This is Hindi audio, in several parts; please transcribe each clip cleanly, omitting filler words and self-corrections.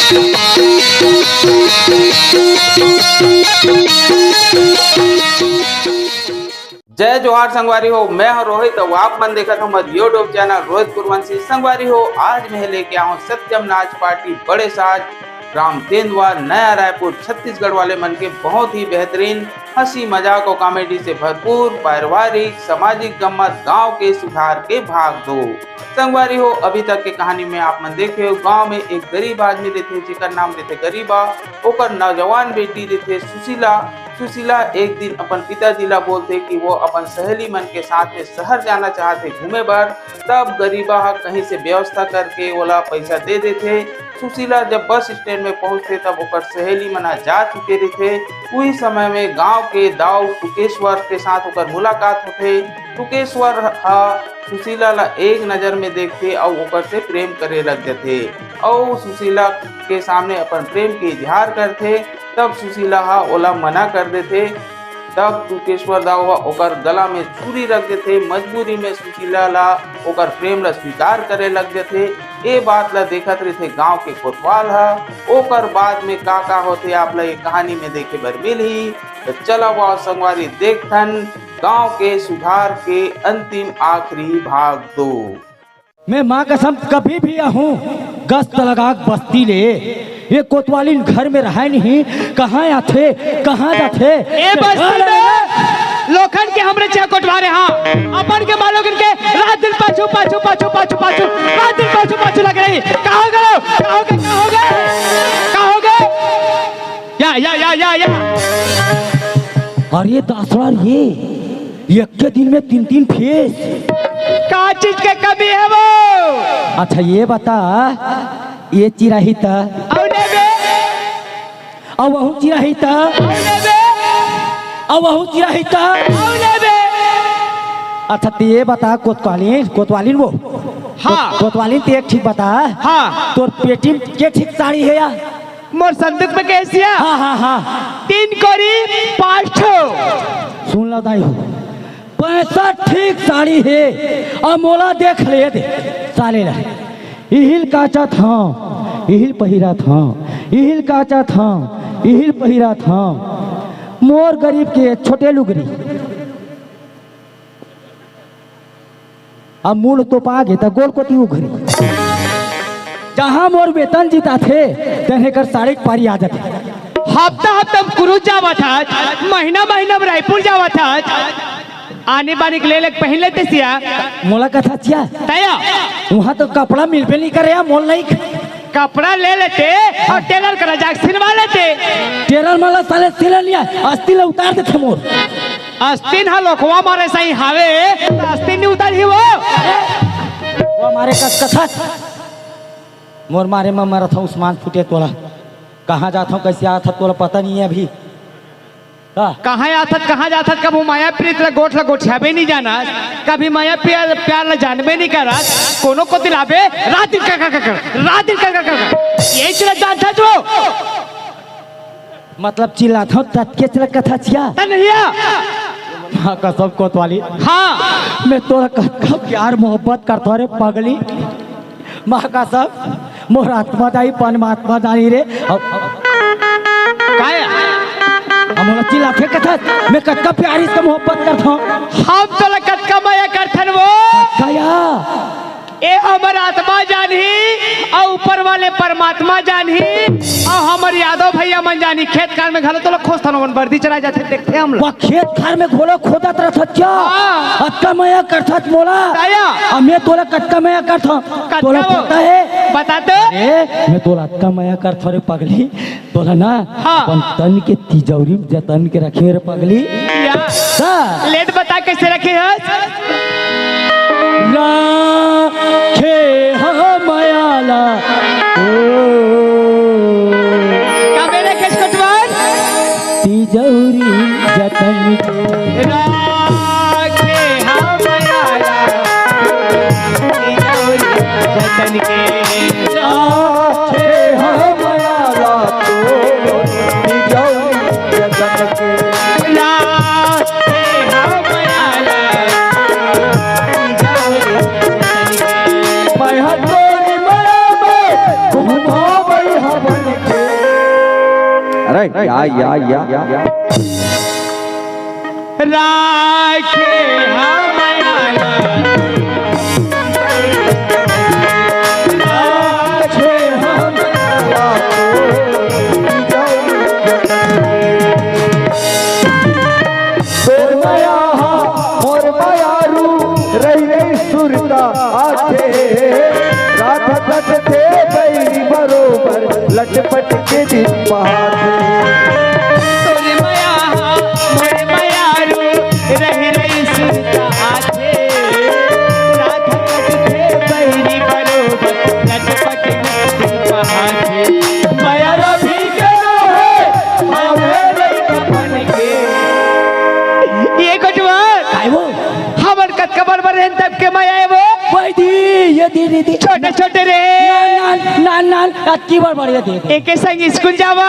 जय जोहार संगवारी हो। मैं हूं रोहित और आप मन देखा था हमारे यूट्यूब चैनल रोहित कुरवंशी। संगवारी हो, आज मैं लेके आऊँ सत्यम नाच पार्टी बड़े साज ग्राम तेंदुआ नया रायपुर छत्तीसगढ़ वाले मन के बहुत ही बेहतरीन हंसी मजाक और कॉमेडी से भरपूर पारिवारिक सामाजिक गम्मत गांव के सुधार के भाग दो। संगवारी हो, अभी तक के कहानी में आप मन देखे हो, गांव में एक गरीब आदमी रहते जिकर नाम रहते गरीबा। ओकर नौजवान बेटी रहते सुशीला। सुशीला एक दिन अपन पिताजी ला बोलते कि वो अपन सहेली मन के साथ में शहर जाना चाहते घूमे बर। तब गरीबा कहीं से व्यवस्था करके ओला पैसा दे देते। सुशीला जब बस स्टैंड में पहुंचते तब ओकर सहेली मना जा चुके रहते। उसी समय में गांव के दाऊ टुकेश्वर के साथ ओकर मुलाकात होते। टुकेश्वर सुशीला ला एक नजर में देखते और ओकर से प्रेम करे लग जाते और सुशीला के सामने अपन प्रेम के इजहार करते। तब सुशीला ओला मना कर देते। तब टुकेश्वर दाऊ ओकर गला में छुरी रख देते। मजबूरी में सुशीला ला ओकर प्रेम ला स्वीकार करे लग जाते। ये बात ला देखत रहते गांव के कोतवाल ओकर बाद में का होते आप ला ये कहानी में देखे बर मिलही। तो चलो वो संगवारी देखथन गांव के सुधार के अंतिम आखिरी भाग 2। मैं माँ कसम कभी भी आहूँ गश्त लगा बस्ती ले, ये कोतवाली घर में रहा नहीं। कहाँ आते कहाँ जाते लोखंड के हमरे चाहे कोटवारे हाँ अपन के मालो के रात दिन पाछू पाछू पाछू पाछू पाछू रात दिन पाछू पाछू लग रही। कहाँ हो गए या और ये दासड़ा ये एक के दिन में 3 फेस का चीज के कमी है वो। अच्छा ये बता, ये चिराही था और वहू चिराही था और वहू चिराही था। अच्छा तो ये बता कोतवालीन वो हाँ कोतवालीन तो एक ठीक बता हाँ तोर पेटी में के ठीक साड़ी है या मोर संदूक में कैसी है? हाँ 3 कोरी 5 ठो। सुन लो दाई हो, पैसा ठीक साड़ी है और मोला देख ले दे साले ला। इहिल काचा था इहिल पहिरा था इहिल काचा था इहिल पहिरा था। मोर गरीब के छोटे लुगरी अब मूल तो पागे तो गोल कोती उघरी। जहाँ मोर वेतन जीता थे तने कर साड़ी पारी आ जाते। हफ्ता कुरुज जावा था, महीना रायपुर जावा था। आने बाने के ले पहन लेते सिया मोला कथा चिया तया वहाँ तो कपड़ा मिलबे नहीं करे, मोल नहीं कपड़ा ले लेते और टेलर करा जाके सिलवा लेते। टेलर माला साले सिला लिया अस्तिन उतार देते मोर। अस्तिन लोखवा मारे सही हावे तो अस्तिन नहीं उतार ही वो हमारे कथा मोर मारे में मरा था उस्मान फुटे तोला। कहाँ जाता हूँ कैसे आता तोला पता नहीं है अभी। कहाँ आथत कहाँ जाथत कब माया प्रीत ला गोठ छाबे नहीं जाना, कभी माया प्यार ला जानबे नहीं करा। कोनो को दिलाबे रात दिन कर यही चला जानता जो मतलब चिल्लाता हूँ तत्के चला कथा छिया तन्हिया हाँ कसम कोतवाली हाँ मैं तोरा कब प्यार मोहब्बत करता रे पगली। माँ कसम मोर आत्मा जाई परमात्मा जानी रे। हम चिल्लाते कथा मैं कटका प्यारी से मोहब्बत करता हूँ। हम तो कटका माया करथन वो गया ए हमर आत्मा जानही और ऊपर वाले परमात्मा जानही और हमर यादव भैया मन जानी। खेत कार में घलो तो खोज थन वर्दी चला जाते देखते हम लोग। खेत कार में घोलो खोदत रहत क्या कटका माया करथत मोला दया। मैं तोला कटका माया करथा तोला पता है बताते मैं तोला कटका माया करथा रे पगली। तोला ना अपन तन के तिजौरी में जतन के रखे रे पगली। लेट बता कैसे रखे है राखे मायाला मेरे खिसकटवान तिजौरी जतन के राखे मायाला तिजौरी जतन के राखे मायाला तिजौरी जतन के राखे मैं हतोरी मरा में घुमावई हवन अरे या राखे मोर मायारू रही सुरता आखे राधा तट थे बैरी बरोबर लटपट के दिन पहाड़ छोटे छोटे रे की बार बढ़िया दे एक संग स्कूल जावा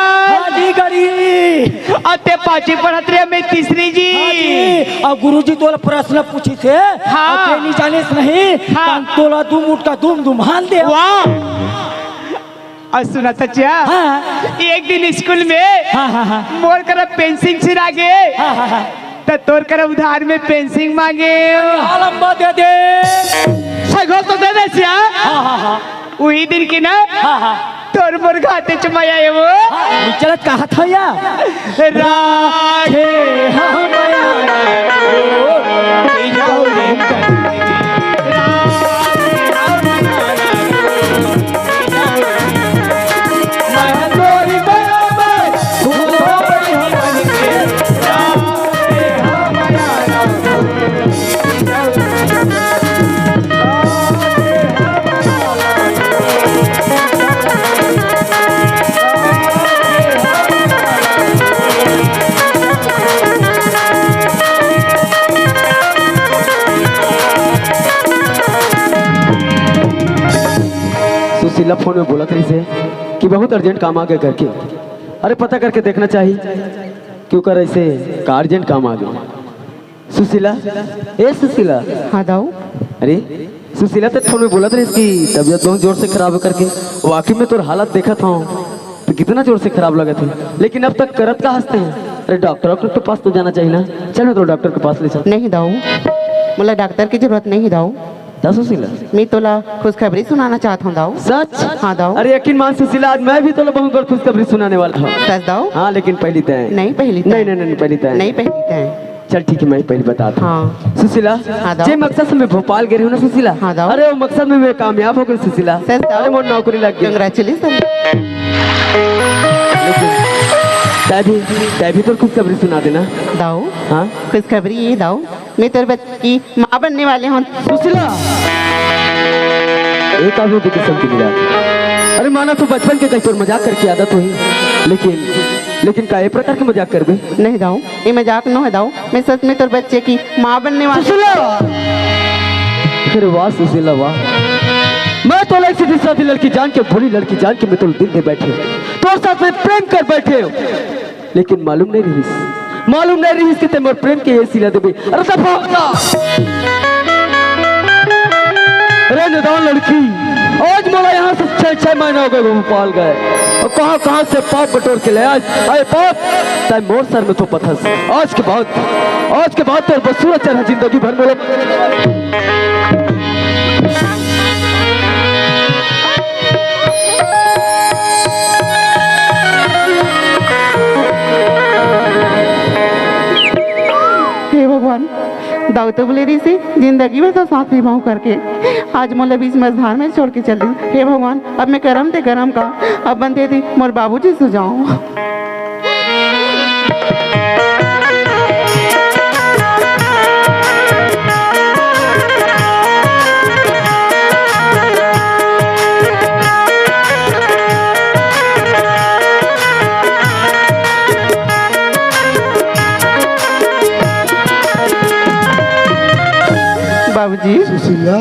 अते पांचवी पढ़त रे मैं तीसरी जी और गुरुजी तोला प्रश्न पूछी थे हाँ। नहीं जानिस नहीं हाँ। तोला दुम उठ का दुम हाल दे वाह और सुना सच्चा हाँ। एक दिन स्कूल में हाँ। मोर कर पेंसिल छिरा गे हाँ। तो तोर कर उधार में पेंसिल मांगे लंबा दे दे सगो तो दे दे सिया हाँ। वही दिन की ना तोर मोर घाटे चमाया है वो चलत कहा था या राधे सुशीला फोन में बोला था इसे कि बहुत अर्जेंट काम आ गया करके। अरे पता करके देखना चाहिए क्यों कर ऐसे का अर्जेंट काम आ गया। सुशीला ए सुशीला हाँ दाऊ अरे सुशीला तो फोन में बोला था इसकी तबीयत बहुत जोर से खराब है करके। वाकई में तो हालत देखा था तो कितना जोर से खराब लगा था, लेकिन अब तक करत का हंसते हैं। अरे डॉक्टर के पास तो जाना चाहिए ना। चल मैं तो डॉक्टर के पास ले चल। नहीं दाऊ मुला डॉक्टर की जरूरत नहीं दाऊ। सुशीला मैं तोला खुशखबरी सुनाना चाहता हूँ दाऊ। सच? हाँ दाऊ। अरे यकीन मान सुशीला आज मैं भी तो बहुत बड़ी खुशखबरी सुनाने वाला हूँ। सच दाऊ? हाँ लेकिन पहली तय नहीं पहली नहीं पहली तय नहीं पहली तय। चल ठीक है मैं पहले बताता हूँ। हाँ सुशीला हाँ दाऊ। जे मकसद से मैं भोपाल गई हूँ ना सुशीला। हाँ दाऊ। अरे वो मकसद में मैं कामयाब हो गई सुशीला। सच दाऊ? अरे मोर नौकरी लग गई। कंग्रेचुलेशन। तय भी तो खुशखबरी सुना देना दाऊ। हाँ खुशखबरी ये दाऊ मैं तेरे बच्चे की माँ बनने वाले हूँ। सुशीला एक आदमी की किस्म की मिला। अरे माना तो बचपन के कहीं मजाक करके आदत हुई, लेकिन का प्रकार के मजाक कर गए। नहीं दाऊ ये मजाक न है दाऊ, मैं सच में तेरे बच्चे की माँ बनने वाली। अरे वाह सुशीला वाह, मैं तो सीधी साधी लड़की जान के भोली लड़की जान के मैं तो दिल में बैठे हूँ तो साथ में प्रेम कर बैठे हो, लेकिन मालूम नहीं रही कि तेरे प्रेम के ये सिला देबे। अरे नदान लड़की आज मोला यहाँ से 6 महीना हो गए भोपाल गए और कहाँ से पाप बटोर के ले आज अरे पाप ताई मोर सर में तो पथस। आज के बाद तो बसूरत चढ़ा जिंदगी भर में। हे भगवान दाऊ तो बोले रही से जिंदगी में तो साथ निभाऊं करके आज मोला बीच मझधार में छोड़ के चल दी। हे भगवान अब मैं करम थे गरम का अब बनते थी मोर बाबूजी सुझाऊं। बाबूजी। सुशीला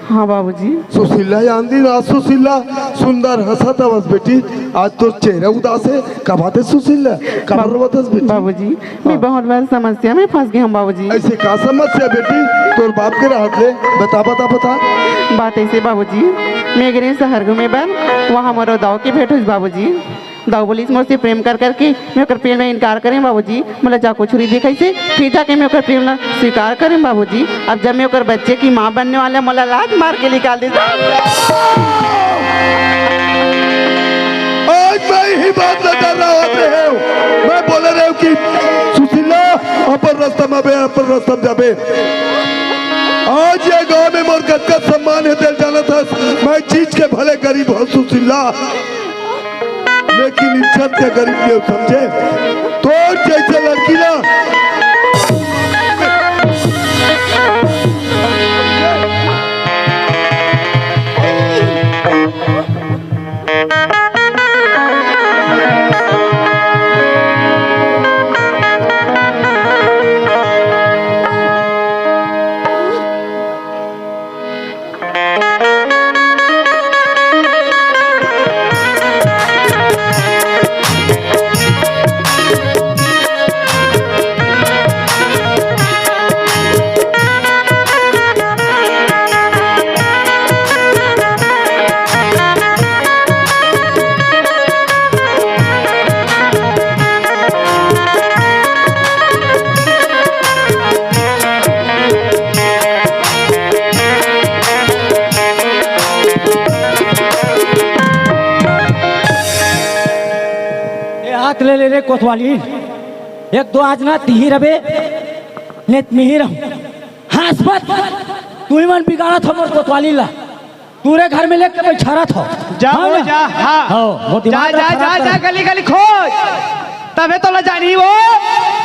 हाँ बाबूजी। सुशीला जानती ना सुशीला सुंदर हंसत बस बेटी आज तो चेहरा उदास है। कब आते सुशीला कब बतस बेटी। बाबूजी मैं बहुत बड़ी समस्या में फंस गई हूँ बाबूजी। ऐसे का समस्या बेटी तोर बाप के राहत ले बता। बात ऐसे बाबूजी मैं गई शहर घूमे पर वहाँ मोरो दाऊ की भेंट हुई बाबूजी। दाऊ बोली मुझसे प्रेम कर करके मैं ओकर प्रेम में इनकार करें बाबूजी। मतलब जाको छुरी दिखाई से फिर जाके मैं ओकर प्रेम ला स्वीकार करें बाबूजी। अब जब मैं ओकर बच्चे की माँ बनने वाला मला लात मार के निकाल दी। आज मैं यही बात न कर रहा हूँ, मैं बोल रहा हूँ कि सुशीला अपन रास्ता में बे, अपन रास्ता में जाबे। आज ये गांव में मोर का सम्मान है दिल जाना था। मैं चीज के भले गरीब हूँ सुशीला, लेकिन इज्जत के गरीब नहीं समझे। तो जैसे लड़की ना हाथ ले ले रे कोतवाली, एक दो आज ना तीही रबे नेत मिही रहूं। हंस मत, तू ही मन बिगाड़ा था मोर कोतवाली ला, तूरे घर में लेके बैठा रहा था। जा हाँ वो ना? जा, हाँ हाँ, वो जा दिमाग जा खराब जा कर। जा गली गली खोज, तबे तो ला जानी वो।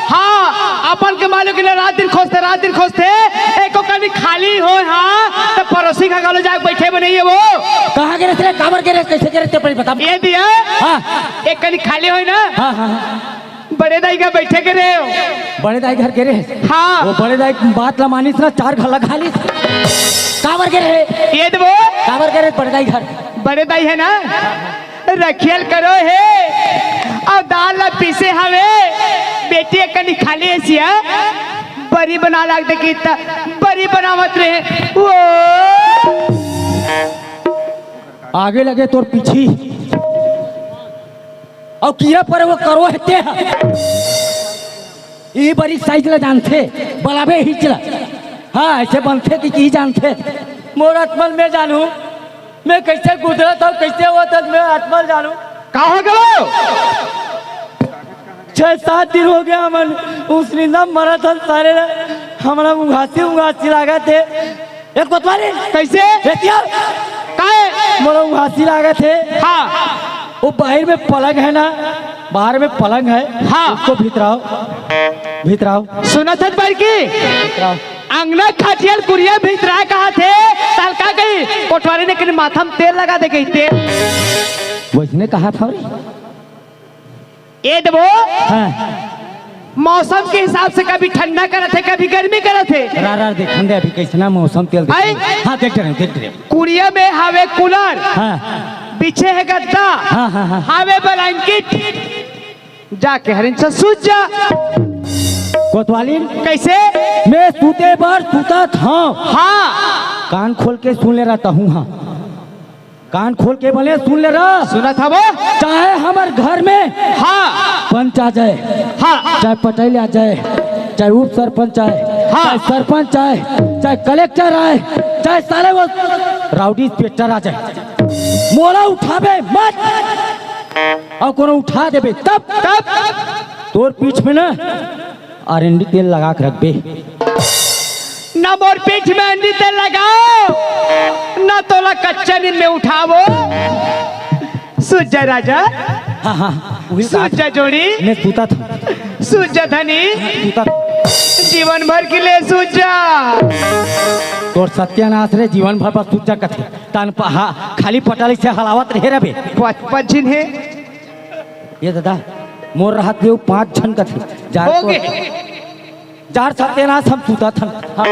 हाँ अपन के मालिक ने रात दिन खोजते एको कभी खाली हो। हाँ तो पड़ोसी का गालो जाके बैठे बने वो कहाँ गिरे थे, काबर गिरे, कैसे गिरे थे बता। ये दिया हाँ एक कभी खाली हो ना। हाँ हाँ, बड़े दाई का बैठे के रहे हो। बड़े दाई घर गिरे। हाँ वो बड़े दाई बात ला मानी ना, 4 घर लगा ली। काबर गिरे, ये वो काबर गिरे बड़े दाई घर। बड़े दाई है ना, रखियल करो है और दाल ला पीसे हवे बेटी एक कनी खाली ऐसिया बड़ी बना लाग दे की बड़ी बनावत रहे वो। आगे लगे तोर पीछी और किया पर वो करो हते ये बड़ी साइज ला जानते बलाबे ही चला। हाँ ऐसे बनते कि जानते मोर आत्मल में जानू, मैं कैसे गुजरत हूँ कैसे होता मैं आत्मल जानू। कहाँ हो गए 6-7 दिन हो गया मन उस निंदा मरा था सारे हमारा उंगासी लागा थे। एक कोतवाली कैसे काहे मोरा उंगासी लागा थे। हाँ वो बाहर में पलंग है ना, बाहर में पलंग है। हाँ। उसको भीतराओ सुना था भाई की अंगना खाटियल कुरिया भीतरा कहा थे ताल का गई कोटवारी ने कहीं माथा में तेल लगा दे गई तेल वैसने कहा था। ये दबो हाँ मौसम के हिसाब से कभी ठंडा करा थे कभी गर्मी करा थे। रार देखन दे अभी कैसना मौसम तेल देख आई? रहे। हाँ देख रहे कुरिया में हवे कूलर हाँ पीछे है गद्दा हाँ हाँ हाँ। हवे ब्लैंकेट जाके हरिन से सूझ जा। कोतवाली कैसे मैं सूते बार सूता था। हाँ कान खोल के सुन ले रहता हूँ। हाँ कान खोल के बोले सुन ले रहा। सुना था वो चाहे हमारे घर में हाँ पंच आ जाए, हाँ चाहे पटेल आ जाए, चाहे उप सरपंच आए, हाँ। चाहे सरपंच आए, चाहे कलेक्टर आए, चाहे सारे वो राउडी इंस्पेक्टर आ जाए, मोला उठावे मत और कोनो उठा देबे तब तोर पीठ में ना आरंडी तेल लगा के रखबे। न मोर पीठ में अंडी तेल लगाओ न तोला कच्चा नींद में उठावो। सूझ जा राजा हाँ हाँ वही सूझ जा जोड़ी मैं सूता था सूझ जा धनी सूता जीवन भर के लिए सूझ जा। तोर सत्यानाश रे जीवन भर पर सूझा कथे तान हाँ खाली पटाली से हलावत रहे रबे। पचिन है ये दादा मोर राहत ले 5 जन कथे हो गए जार सत्यानाश हम सूता था। हाँ।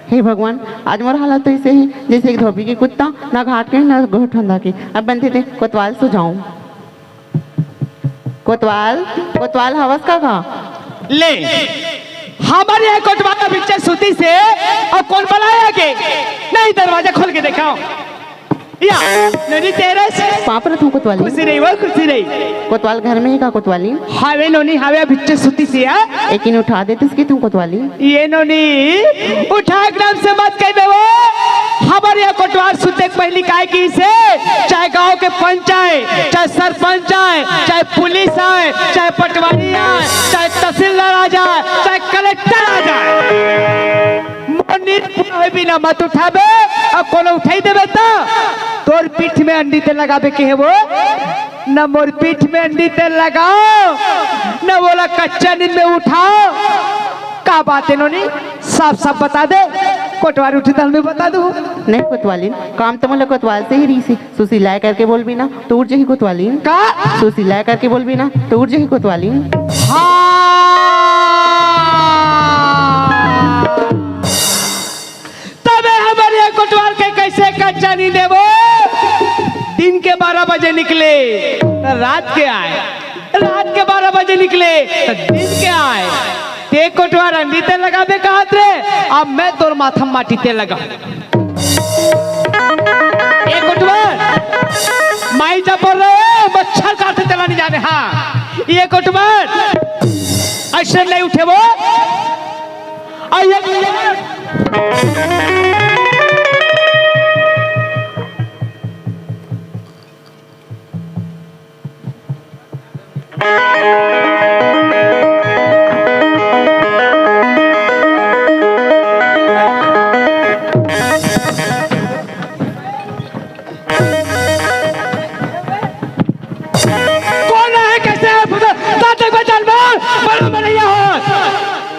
हे भगवान आज मोर हालत तो ऐसे ही जैसे एक धोबी की कुत्ता ना घाट के ना घोट ठंडा की। अब बनते थे कोतवाल सुझाऊं। कोतवाल हवस का ले हमारे यहाँ कोटवाल पीछे सूती से और कौन बुलाया के नहीं दरवाजा खोल के दिखाओ। या नोनी तेरे से पाप रथ हूँ कोतवाली। खुशी रही वो खुशी रही। कोतवाल घर में ही का कोतवाली। हावे नोनी हावे बिच्चे सुती सी है। लेकिन उठा देते इसकी तुम कोतवाली। ये नोनी उठा एकदम से मत कह दे वो। हमारे यहाँ कोटवार सुते पहली काय की से चाहे गांव के पंचायत चाहे सरपंच आए चाहे पुलिस आए चाहे पटवारी आए चाहे तहसीलदार आ जाए चाहे कलेक्टर आ जाए बिना मत उठाबे और कोनो उठाई देबे तोर पीठ में अंडी तेल लगाबे के है वो न मोर पीठ में अंडी तेल लगाओ न बोला कच्चा नींद में उठाओ। का बात है नोनी साफ साफ बता दे कोटवार उठी तो मैं बता दूं। नहीं कोतवाली काम तो मतलब कोतवाल से ही रही सी। सुशीला करके बोल भी ना तो उठ जाही कोतवाली। का सुशीला करके बोल भी ना तो उठ जाही कोतवाली। तबे हमारे कोटवार के कैसे कच्चा नहीं देवो। दिन के 12 बजे निकले तो रात के आए रात के 12 बजे निकले तो दिन के आए ते कोटवार अंडी तेल लगाबे कहा रे अब मैं तोर माथा माटी तेल लगा। ए कोटवार माई जा पर रहे मच्छर काटते चला नहीं जाने। हाँ ये कोटवार ऐसे नहीं उठे वो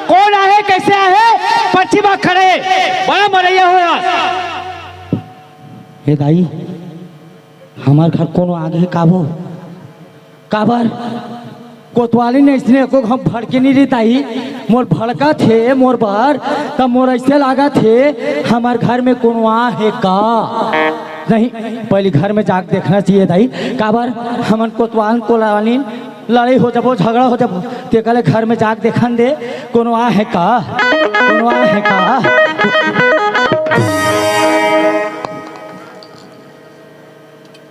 कौन आहे कैसे आहे पश्चिमा खड़े बड़ा मरैया हो। हे दाई हमार घर कोनो आगे काबो काबर कोतवाली ने इसने को हम भड़के नहीं रहताई मोर भड़का थे मोर बार तब मोर ऐसे लगा थे हमार घर में कोनो आ है का नहीं पहले घर में जाके देखना चाहिए दाई काबर हमन कोतवाल कोतवाली लड़ाई हो जाबो झगड़ा हो जाबो ते कले घर में जाके देखन दे कोनो आ है का कोनो आ है का।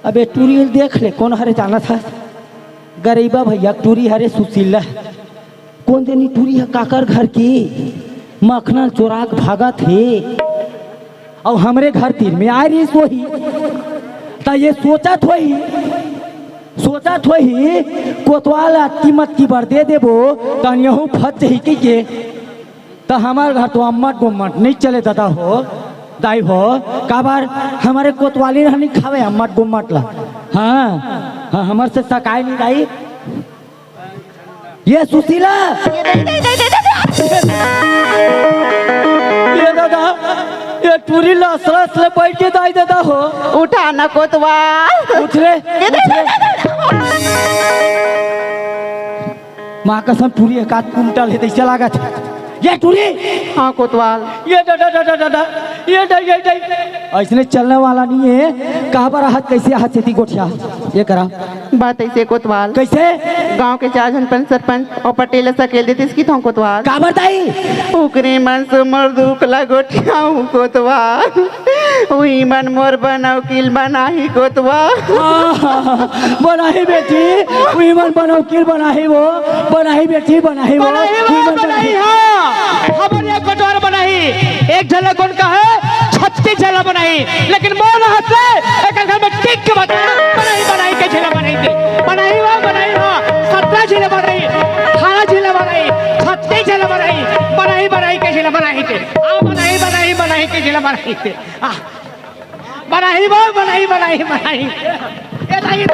अबे टूरी देख ले कौन हरे जाना था गरीबा भैया टूरी हरे सुशीला कौन देनी टूरी है काकर घर की मखना चोराक भागा थे और हमरे घर तीर में आ रही सोही ता ये सोचा थोही कोतवाल कीमत की बार दे देबो तन यहूँ फट ही के तो हमारे घर तो अम्मट गुम्मट नहीं चले दादा हो दाई हो काबार हमारे कोतवाली नहीं खावे अम्मट गुम्मट ला। हाँ हाँ हमारे से सकाई नहीं दाई ये सुशीला ये दादा ये टूरी लसरस ले बैठ के दाई दादा हो उठा ना कोतवाल उठ रे माँ कसम टूरी एक आध कुंटल है चला गया ये टूरी। हाँ कोतवाल ये दादा ये ऐसने चलने वाला नहीं है कहाँ पर हाथ कैसे हाथ से गोठिया ये करा बात ऐसे कोतवाल कैसे गांव के 4 जन पंच सरपंच और पटेल सकेल देते इसकी तो कोतवाल का बताई उकरे मन से मोर दुखला गोठिया कोतवाल वही मन मोर बनाओ किल बनाही कोतवाल बनाही बेटी वही मन बनाओ किल बनाही वो बनाही बेटी बनाही वो बनाही हमारे कोटवार बनाही एक झलक कौन का है 36 झलक बनाई लेकिन मोर हाथ से एक घर में टिक के बनाई के झलक बनाई थी बनाई वो 17 झलक बनाई 18 झलक बनाई 36 झलक बनाई के झलक बनाई थी बनाई के झलक बनाई थी बनाई वो बनाई ये नहीं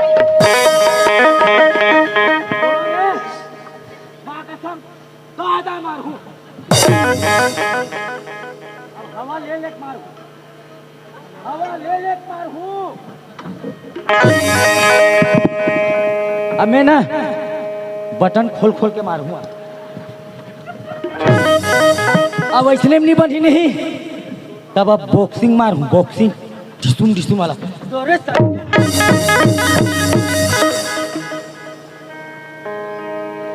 दादा मारू हवा ले मारू अब मैं ना बटन खोल के मारूंगा अब इसलिए नहीं बनी नहीं तब अब बॉक्सिंग मारूं बॉक्सिंग डिसुम वाला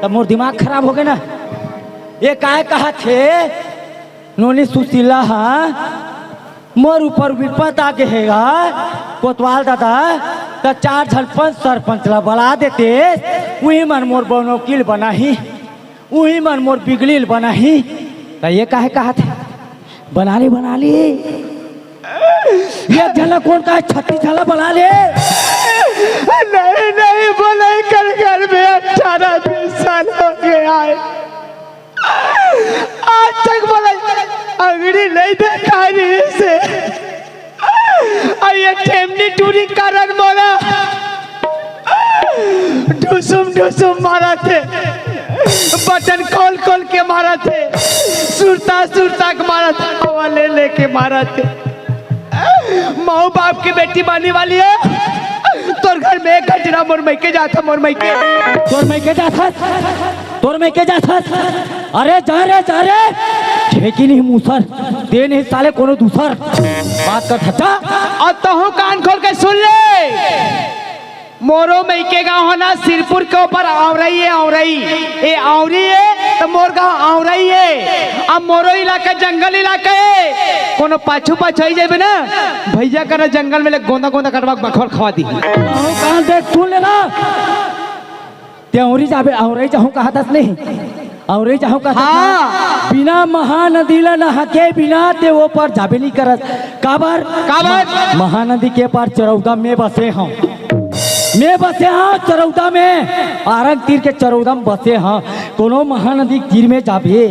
तब मोर दिमाग खराब हो गया ना ये काय कहा थे नोनी सुशीला हाँ मोर ऊपर विपत आके हैगा कोतवाल दादा तो 4 झलपन सरपंच ला बना देते वही मन मोर बनोकिल बनाही वही मन मोर बिगड़िल बनाही तो ये काहे कहा थे बना ली एक झला कौन का 36 झला बना ले नहीं बोले कर घर में 18-20 साल हो गया है आज तक बोला अंगड़ी नहीं देखा रे से ये टेमनी टूरी कारण मोला ढुसुम मारा थे बटन खोल के मारा थे सुरता के मारा था हवा लेके मारा थे माँ बाप की बेटी मानने वाली है तोर घर में एक घंटा मोर मैके जाता तोर मैके जाता अरे जा रे ठेकी नहीं मूसर दे नहीं साले कोनो दूसर बात कर ठचा और तहु कान खोल के सुन ले मोरो मैके गाँव होना सिरपुर के ऊपर आवरई ये आवरी है तो मोर गाँव आवरई है अब मोरो इलाका जंगल इलाका है कोनो पाछू आई जाबे ना भैया का जंगल में गोंदा कटवा बखोर खवा दी कान देख सुन लेना त्योरी जाबे आवरई जाहूं कहा दस नहीं और जाहूं का हाँ। बिना महानदी ला नहा के बिना ते वो पर जाबे नहीं करत काबर महानदी के पार चरौदा में बसे हूँ चरौदा में आरंग तीर के चरौदा में बसे हाँ कोनो महानदी तीर में जाबे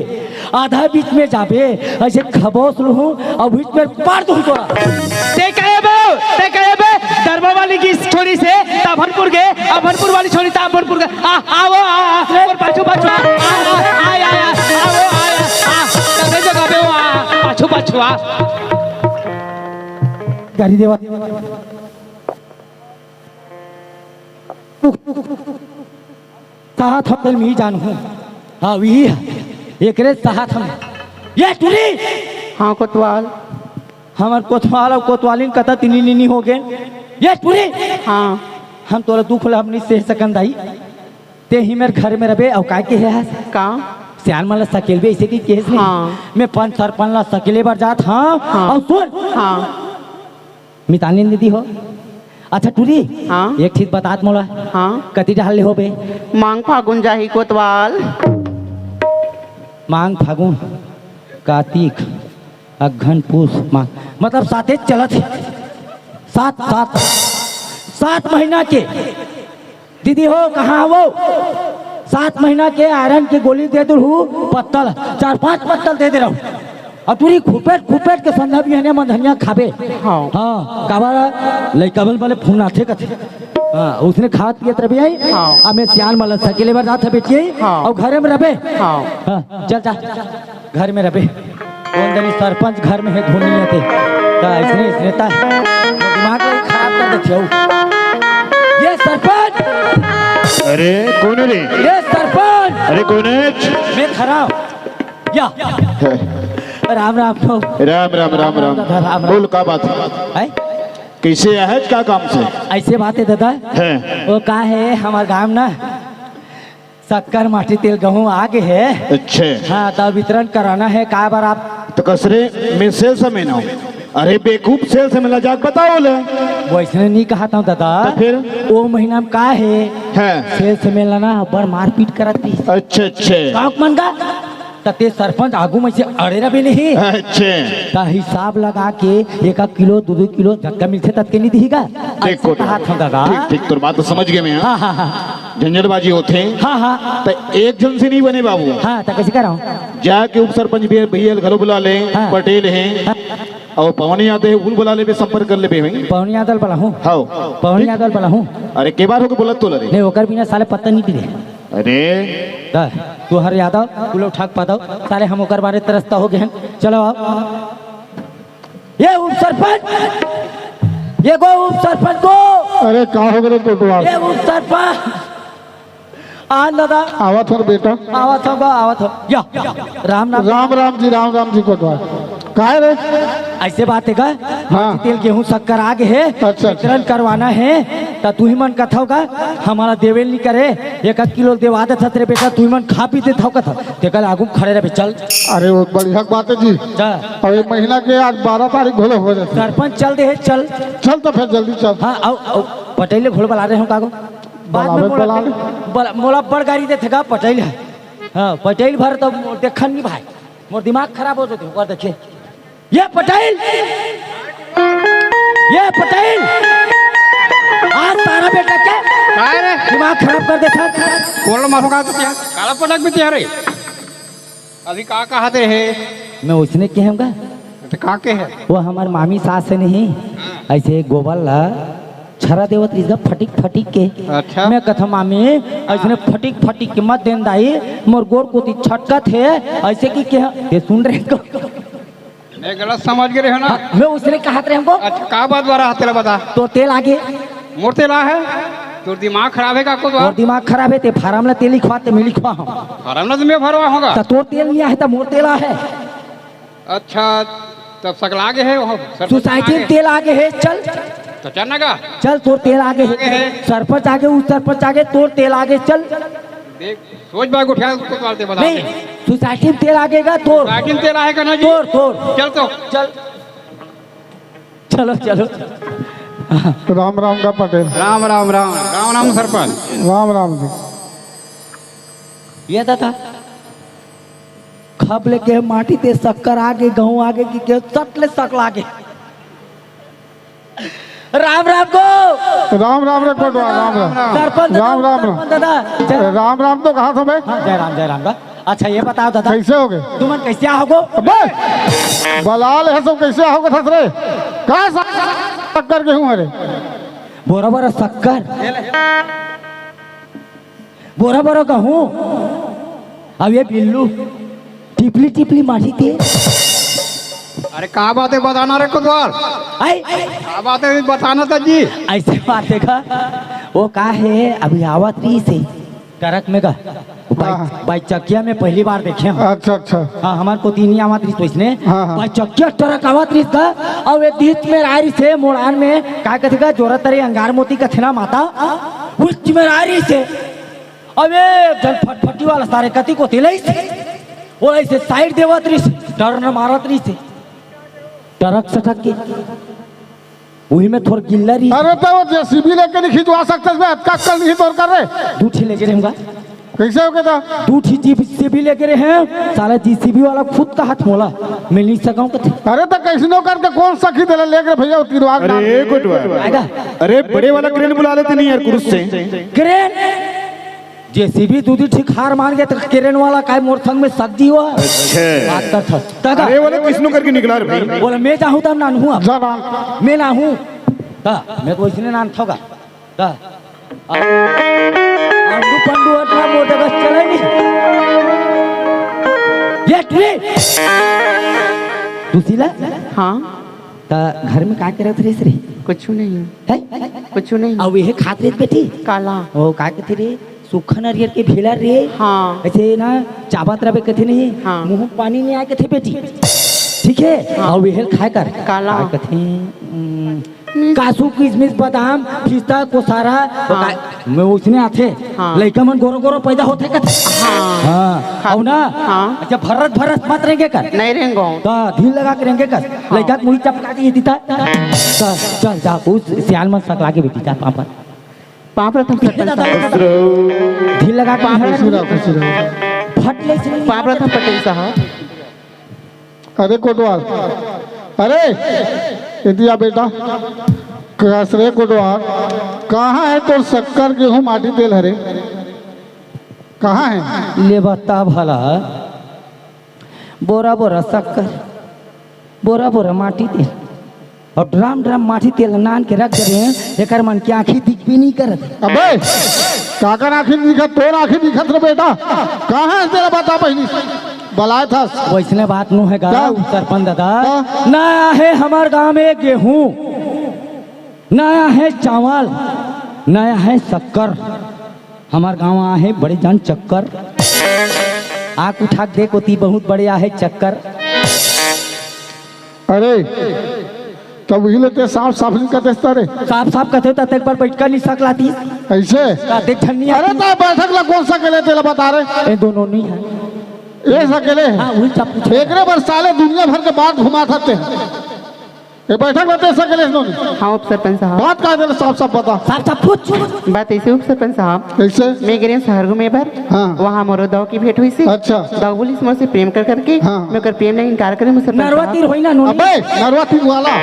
आधा बीच में जाबे ऐसे खबोस लूँ और बीच में पार दूँ तोरा ते कहे बे दरबा वाली की छोरी से ताभनपुर गए अभनपुर वाली छोरी ताभनपुर गए आओ पाछू पाछू आ गाड़ी देवा साथ हम मी जानू हाँ वही एक रे साथ हम ये टुरी हाँ कोतवाल हमार कोतवाल और कोतवालिन कता तिनी हो गए ये टुरी हाँ हम तोरा दुख ला अपनी से सकंदाई ते ही मेरे घर में रबे और काय के है का सियान मला सकेल बे ऐसे की केस नहीं हाँ। मैं 5 सरपंच ला सकेले बार जात हाँ, हाँ। और सुन हाँ मितानी दीदी हो अच्छा टूरी हाँ एक चीज बतात मोला हाँ कति डाल हो बे मांग फागुन जाही कोतवाल मांग फागुन कार्तिक अघन पूस मांग मतलब साथे चलत है 7 महीना के दीदी हो कहाँ वो 7 महीना के आयरन की गोली दे दू पत्तल 4-5 पत्तल दे रहा हूँ और पूरी खुपेट के संधा भी है धनिया खाबे हाँ काबारा लइकाबल वाले फूल नाथे कथे हाँ उसने खाद पियत रबे आई हाँ अब मैं सियान मल सकेले बार जात है बेटी हाँ और घरे में रबे हाँ चल जा घर में रबे कौन दनी सरपंच घर में है धोनी आते ता इसने ता दिमाग खराब कर देथियो ये सरपंच अरे कौन है रे ये सरपंच अरे कौन है मैं खराब या राम बोल का बात है कैसे है क्या काम से ऐसे बात है दादा है वो का है हमारे गांव ना शक्कर माटी तेल गेहूँ आगे है अच्छे हाँ तब वितरण कराना है का बार आप तो कसरे मैं सेल समय ना अरे बेकूफ सेल से मिला जाक बताओ ले वैसे नहीं कहा था दादा तो फिर वो महीना में का है सेल से मिलना ना बड़ मारपीट करती अच्छे गाँव मन का ते सरपंच आगू में से अड़े रहे नहीं अच्छे ता हिसाब लगा के 1 किलो 2 किलो झटका मिलते तब के नहीं दिएगा देखो ठीक तो बात तो समझ गए मैं झंझटबाजी होते हाँ तो एक जन से नहीं बने बाबू हाँ तो कैसे कराऊं जाके उप सरपंच भी भैया घरों बुला ले पटेल हैं और पवन यादव है उन बुला ले संपर्क कर ले पवन यादव वाला हूँ हाँ पवन यादव वाला हूँ अरे के बार होके बोला तो लरे नहीं होकर बिना साले पत्ता नहीं पीले अरे तू हर यादव तू लोग ठाक पाता सारे हम होकर बारे तरसता हो गए हैं चलो आप ये उप सरपंच ये गो उप सरपंच को अरे कहाँ हो गए कोतवाल ये उप सरपंच आ दादा आवत हो बेटा आवत हो या राम राम जी कोतवाल काहे रे ऐसे बात है का हाँ। तेल गेहूं शक्कर आगे है अच्छा। वितरण करवाना है तो ता तू ही मन कथाओ का हमारा देवेल नहीं करे 1 किलो देवा दे था तेरे बेटा तू ही मन खा पी दे था कथा ते कल आगू खड़े रहे चल अरे वो बढ़िया बात है जी। जा और ये महीना के आज 12 तारीख घोले हो जाते। सरपंच चल दे चल चल तो फिर जल्दी चल। हाँ आओ पटेल घोड़ बला रहे हो कागो बाद में मोला बड़ गाड़ी दे थेगा पटेल है हाँ पटेल भर तो देखन नहीं भाई मोर दिमाग खराब हो जाते और देखिए ये पटेल आज तारा बेटा क्या काय रे दिमाग खराब कर देता कौन मारो का तो क्या काला पटक में तैयार है अभी का कहते है मैं उसने कहूँगा तो का के है वो हमार मामी सास से नहीं ऐसे गोबर ला छरा देवत इसका फटिक फटिक के अच्छा मैं कथा मामी ऐसे फटिक फटिक के मत देन दाई मोर गोर को छटका थे ऐसे की क्या ये सुन रहे को मैं गलत समझ गए हो ना मैं उसने कहा रहे हमको अच्छा का बात बारा तेरा बता तो तेल आगे मोर तेला है तोर दिमाग खराब है का को और दिमाग खराब है ते फार्म ला तेल लिखवा ते मैं लिखवा हूं फॉर्म ना तुम्हें भरवा होगा तो तोर तेल नहीं है तो मोर तेल है अच्छा तब सकल आगे है वहाँ सोसाइटी में तेल आगे है चल तो चलना का चल तोर तेल आगे है सरपंच आगे उस सरपंच आगे तोर तेल आगे चल देख सोच बाग उठा उसको बालते बता नहीं सोसाइटी में तेल आगेगा तोर लेकिन तेरा है का ना जी तोर तोर चल तो चल चलो चलो राम राम का पटेल। राम राम राम राम राम सरपंच राम राम जी। ये दादा खब लेके माटी ते शक्कर आगे गेहूं आगे की के सटले सकल आगे राम राम को राम राम रे कोटवा राम राम सरपंच राम राम सरपंच दादा जय राम राम तो कहा था मैं हाँ, जय राम का अच्छा ये बताओ दादा कैसे हो गए तुमन कैसे आओगो अबे बलाल है सब कैसे आओगे थसरे कहाँ टक्कर के हूँ अरे बोरा बोरा शक्कर बोरा बोरा कहूँ अब ये बिल्लू टिपली टिपली माटी थी अरे का बात है बताना रे कोतवाल आई का बात है बताना था जी ऐसे बात देखा वो का है अभी आवत रही से ट्रक में का बाई चकिया में पहली बार देखे हम अच्छा अच्छा हाँ हमारे को तीन आवत रही तो इसने हाँ। बाई चकिया ट्रक आवत रही का और वे बीच में आ रही से मोड़ान में का कहते का जोरा तरे अंगार मोती का थना माता उस में आ रही से अबे जल फटफटी वाला सारे कति को तिलई से वो ऐसे साइड देवत रही से टर्न मारत रही से ट्रक सटक के वही में थोड़ा गिल्ला रही अरे तो वो जेसीबी लेके नहीं खिंचवा सकते इसमें अटका कल नहीं तोड़ कर रहे दूठी लेके रहूंगा कैसे हो गया था दूठी जीसीबी लेके रहे हैं साला जीसीबी वाला खुद का हाथ मोला मिल नहीं सकाऊं कथे अरे तो कैसे नो करके कौन सखी दे लेकर भैया तीरवार अरे कोटवा आएगा अरे बड़े वाला क्रेन बुला लेते नहीं यार कुरुस से क्रेन जेसीबी दूधी ठीक हार मान गया तो क्रेन वाला काय मोर संग में सब्जी हुआ बात कर था तगा अरे वाले किसनो करके निकला रे भाई बोला मैं चाहूँ तब ना हूँ जाना मैं ना हूँ मैं को इसने नाम थोगा अंडू पंडू अटना मोटे बस चले नहीं ये ट्री दूसरीला हाँ ता घर में का करत रही रे कुछ नहीं है कुछ नहीं अब ये खात रही बेटी काला ओ का कहते रे सुखन हरियर के भेला रे हाँ ऐसे ना चाबत रहे कथे नहीं हाँ। मुंह पानी नहीं आए कथे बेटी ठीक है और वेहल खाए कर काला। का कथे कासू किशमिश बादाम पिस्ता कोसारा मैं उसने आथे हाँ। लइका मन गोरो गोरो पैदा होते कथे हाँ हाँ और ना हाँ। अच्छा भरत मत रहेंगे कर नहीं रहेंगे तो ढील लगा के रहेंगे कर लइका मुई चपका के देता चल चल जा उस सियाल मन सकला के बेटी जा पापा पाप रतन पटेल साहब ढील लगा के खुशी रहो फट ले से पाप रतन पटेल साहब अरे कोटवाल अरे इतिया बेटा कसरे कोटवाल कहाँ है तो शक्कर गेहूँ माटी तेल हरे कहाँ है ले बता भला बोरा बोरा शक्कर बोरा बोरा माटी तेल और ड्राम ड्राम माटी तेल नान के रख दे एक मन की आँखी दिख भी नहीं करत अबे काकर आखिर दिखत तोर आखिर दिखत रे बेटा कहाँ है तेरा बता पहली बलाए था वैसने बात नु है क्या? सरपंच दादा हाँ। नया है हमारे गांव में गेहूं नया है चावल नया है शक्कर हमारे गांव आए है बड़े जान चक्कर आँख उठा के देखो ती बहुत बड़े है चक्कर अरे तब वही लेते साफ साफ नहीं कहते रे साफ साफ कहते तो एक बार बैठ कर नहीं सकलाती ऐसे देख छन्नी अरे तो बैठक ला कौन सा केले तेला बता रहे ये दोनों नहीं है ये सकेले हाँ वही सब पूछो। एक बार साले दुनिया भर के बात घुमा सकते हैं ये बैठक बते सकेले इन्होंने हाँ उप सरपंच साहब बात कहा दे साफ साफ बता साफ साफ पूछ बात ऐसे उप सरपंच साहब ऐसे मैं गिरे शहर में भर हाँ। वहाँ मोरो दाव की भेंट हुई सी अच्छा। दाव बोली मोर से प्रेम कर करके हाँ। मैं कर प्रेम नहीं इनकार करे मुझसे नरवा तीर होई ना नोनी अबे नरवा तीर वाला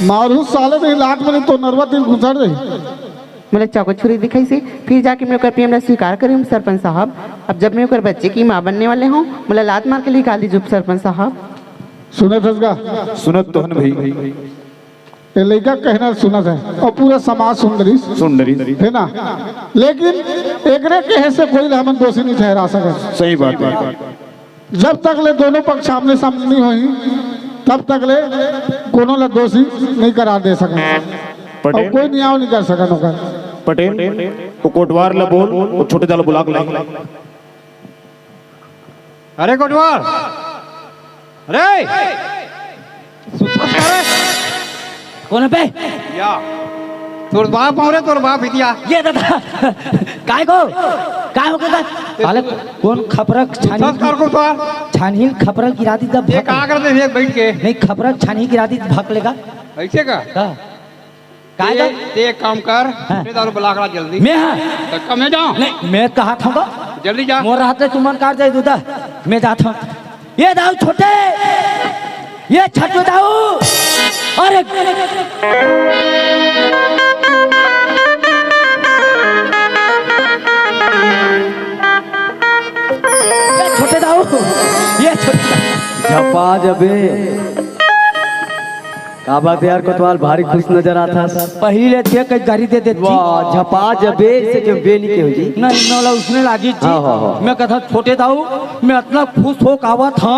मारू साले नहीं लाट में तो नरवा तीर घुसड़ रही मतलब चाकू छुरी दिखाई से फिर जाके मैं कर प्रेम स्वीकार करी सरपंच साहब। अब जब मैं कर बच्चे की माँ बनने वाले हूँ मतलब लात मार के लिए निकाल दीजिए सरपंच साहब। सुने थसगा सुनत तो हन भाई ये लड़का कहना सुनत है और पूरा समाज सुंदरी सुंदरी है ना लेकिन एकरे कहे से कोई हम दोषी नहीं ठहरा सके सही बात है जब तक ले दोनों पक्ष सामने सामने नहीं हुई तब तक ले कोनो ला दोषी नहीं करार दे सके और पटेल कोई न्याय नहीं कर सका नौकर पटेल वो कोटवार ला बोल वो छोटे दाल बुला के ला अरे कोटवार अरे कौन पे या तोर बाप और तोर बाप इतिया ये दादा काय को काय हो गया साले कौन खपरक संस्कार को तो छानी खपरक गिरा दी जब ये कहां करते थे बैठ के नहीं खपरक छानी गिरा दी भाग लेगा ऐसे का काय ते ते एक काम कर हाँ। ते दारू बुला के जल्दी मैं हाँ तो कम है जाओ नहीं मैं कहा था जल्दी जा मोर हाथ में तुमन काट दे दूधा मैं जाता हूँ ये दाऊ छोटे ये छठो दाऊ अरे ये छोटे दाऊ ये छोटे झपा जबे का बात है यार कोतवाल भारी खुश नजर आता पहले देख के गाड़ी दे देती वाह झपा जबे से जो बेनी के हो जी नहीं नौला उसने लागी थी हाँ, हाँ, हाँ। मैं कहता छोटे दाऊ मैं इतना खुश हो कावा था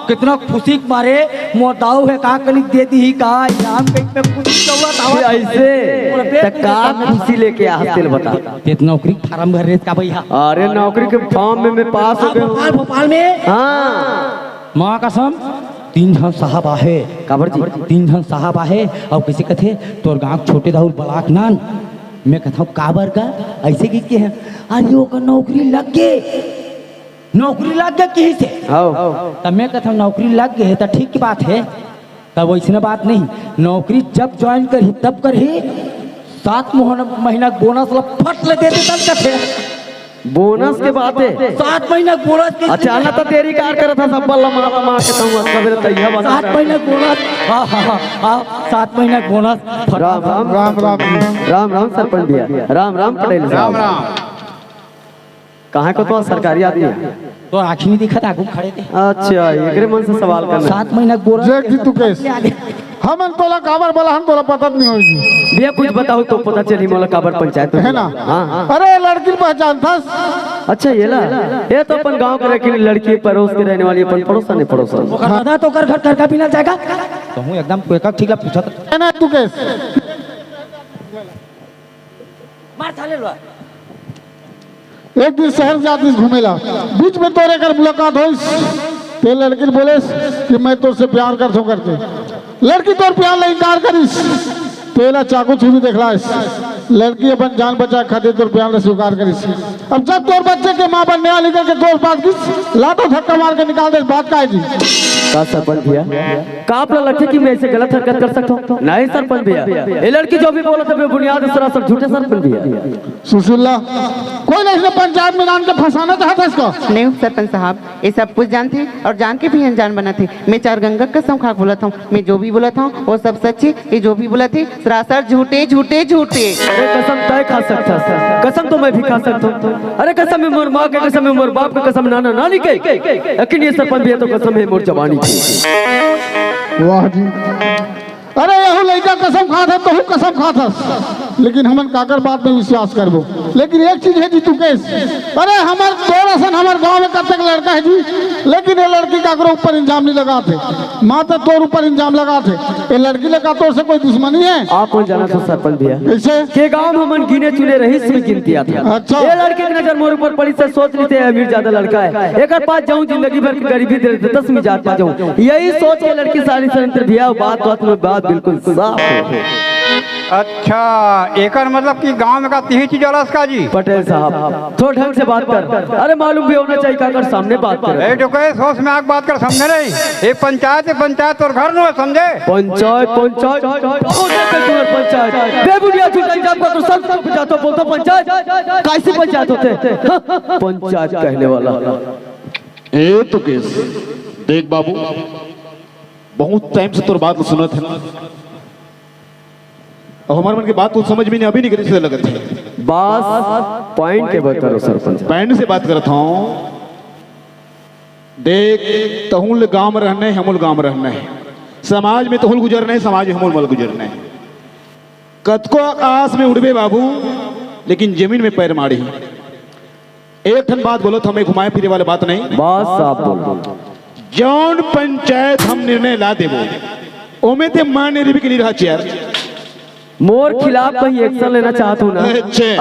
कितना खुशी के मारे मोर दाऊ है का कलिक दे दी ही का इनाम पे खुशी हुआ दावा ऐसे तका खुशी लेके आते बता तेत नौकरी फार्म भर रहे का भैया अरे नौकरी के फॉर्म में मैं पास हो गया भोपाल में हाँ माँ कसम 3 जन साहब आहे काबर जी 3 जन साहब आहे और किसी कथे तोर गांव छोटे दाऊ बलाक नान मैं कहता हूँ काबर का ऐसे की के हैं अरे ओकर नौकरी लग गए कहीं से आओ तब मैं कहता हूँ नौकरी लग गई है तो ठीक की बात है तब वैसे बात नहीं नौकरी जब ज्वाइन कर तब कर ही 7 महीना बोनस फट ले देते तब कथे बोनस के बात है 7 महीना बोनस के अचानक तो तेरी कार कर था सब बल्ला मार के तुम सवेरे तैया बना 7 महीना बोनस हाँ 7 महीना बोनस राम राम राम राम राम राम सरपंच भैया राम राम पटेल राम साहब राम कहाँ को तो सरकारी आदमी है तो आँखी नहीं दिखा था आगू खड़े थे अच्छा एकरे मन से सवाल करना 7 महीना बोनस देख जी तू कैसे हम तोला काबर बोला हम तोला पता नहीं होगी भैया कुछ बताओ तो पता चली मोला काबर पंचायत है ना हाँ अरे लड़की पहचान था अच्छा ये ला ये तो अपन गांव के रखी लड़की पड़ोस के रहने वाली अपन पड़ोसा नहीं पड़ोसा दादा तो कर घर का पीना जाएगा तो हूँ एकदम कोई का ठीक है पूछा तो है ना तू कैसे मार थाले लो एक दिन शहर जाती घूमेला बीच में तोरे कर मुलाकात हो ते लड़की बोले कि मैं तुझसे प्यार करता हूँ करके लड़की तोर प्यार ले इनकार करिस तेला चाकू छुरी देखला लड़की अपन जान बचा खातिर तोर प्यार ले स्वीकार करिस अब जब तोर बच्चे के माँ बनने वाली करके तोर बात किस लातो धक्का मार के निकाल दे बात का है जी का सरपंच भैया का आप लगता है कि मैं ऐसे गलत हरकत कर सकता हूँ नहीं सरपंच भैया ये लड़की जो भी बोला था बुनियाद सरासर झूठे सरपंच भैया सुशीला कोई नहीं पंचायत में जान के फंसाना चाहता इसको नहीं सरपंच साहब ये सब कुछ जानते और जान के भी अनजान बना थे मैं 4 गंगा कसम खा बोला था मैं जो भी बोला था वो सब सच्ची ये जो भी बोला थे सरासर झूठे झूठे झूठे अरे कसम तय खा सकता कसम तो मैं भी खा सकता हूँ अरे कसम है मोर माँ के कसम है मोर बाप के कसम नाना नानी के लेकिन ये सरपंच भैया तो कसम है मोर जवानी की वाह जी अरे यहू लड़का कसम खा था तो कसम खा था लेकिन हमन काकर बात में विश्वास करबो। लेकिन एक चीज है जी तू केस, अरे हमार दोरसन हमार गांव में कब तक लड़का है जी, लेकिन ये लड़की काकरो ऊपर इंजाम नहीं लगा थे, माँ तो तोर ऊपर इंजाम लगा थे। ये लड़की लगा तोर से कोई दुश्मनी है? आप कौन जाना था सरपंच भैया? कैसे के गांव में हमन गिने चुने रहीस में गिनती आती है। अच्छा। ये लड़के की नजर मोर ऊपर पड़ी से सोच ली थे अमीर ज्यादा लड़का है, एक पास जाऊं जिंदगी भर की गरीबी दे 10वीं जात पा जाऊं, यही सोच के लड़की सारी सरंतर भैया बात में बात बिल्कुल साफ है। अच्छा, एकर मतलब कि गांव में का तीही चीज वाला का जी? पटेल साहब थोड़ा ढंग से बात कर, अरे मालूम भी होना चाहिए काकर सामने बात कर। ए टोके सोच में आग बात कर, समझे नहीं? ये पंचायत है, पंचायत और घर नो है, समझे? पंचायत पंचायत पंचायत बेबुनिया झूठा इंजाम का तो सब पंचायत बोलता पंचायत, कैसी पंचायत होते पंचायत कहने वाला। ए तो केस देख बाबू, बहुत टाइम से तोर बात सुना था ना, और हमारे मन की बात तो समझ में नहीं अभी नहीं करी से लगत है। बस पॉइंट के बात करो सरपंच, पॉइंट से बात करता हूँ। देख तहुल गांव में रहना है, हमूल गांव में रहना है, समाज में तहुल गुजरना है, समाज में हमूल मल गुजरना है। कतको आकाश में उड़बे बाबू, लेकिन जमीन में पैर मारी। एक ठन बात बोलो तो हमें घुमाए फिरे वाले बात नहीं। बस साफ बोल, जौन पंचायत हम निर्णय ला देबो ओमे ते मान नहीं के लिए रहा चेयर मोर खिलाफ कहीं एक्शन लेना चाहता हूँ ना,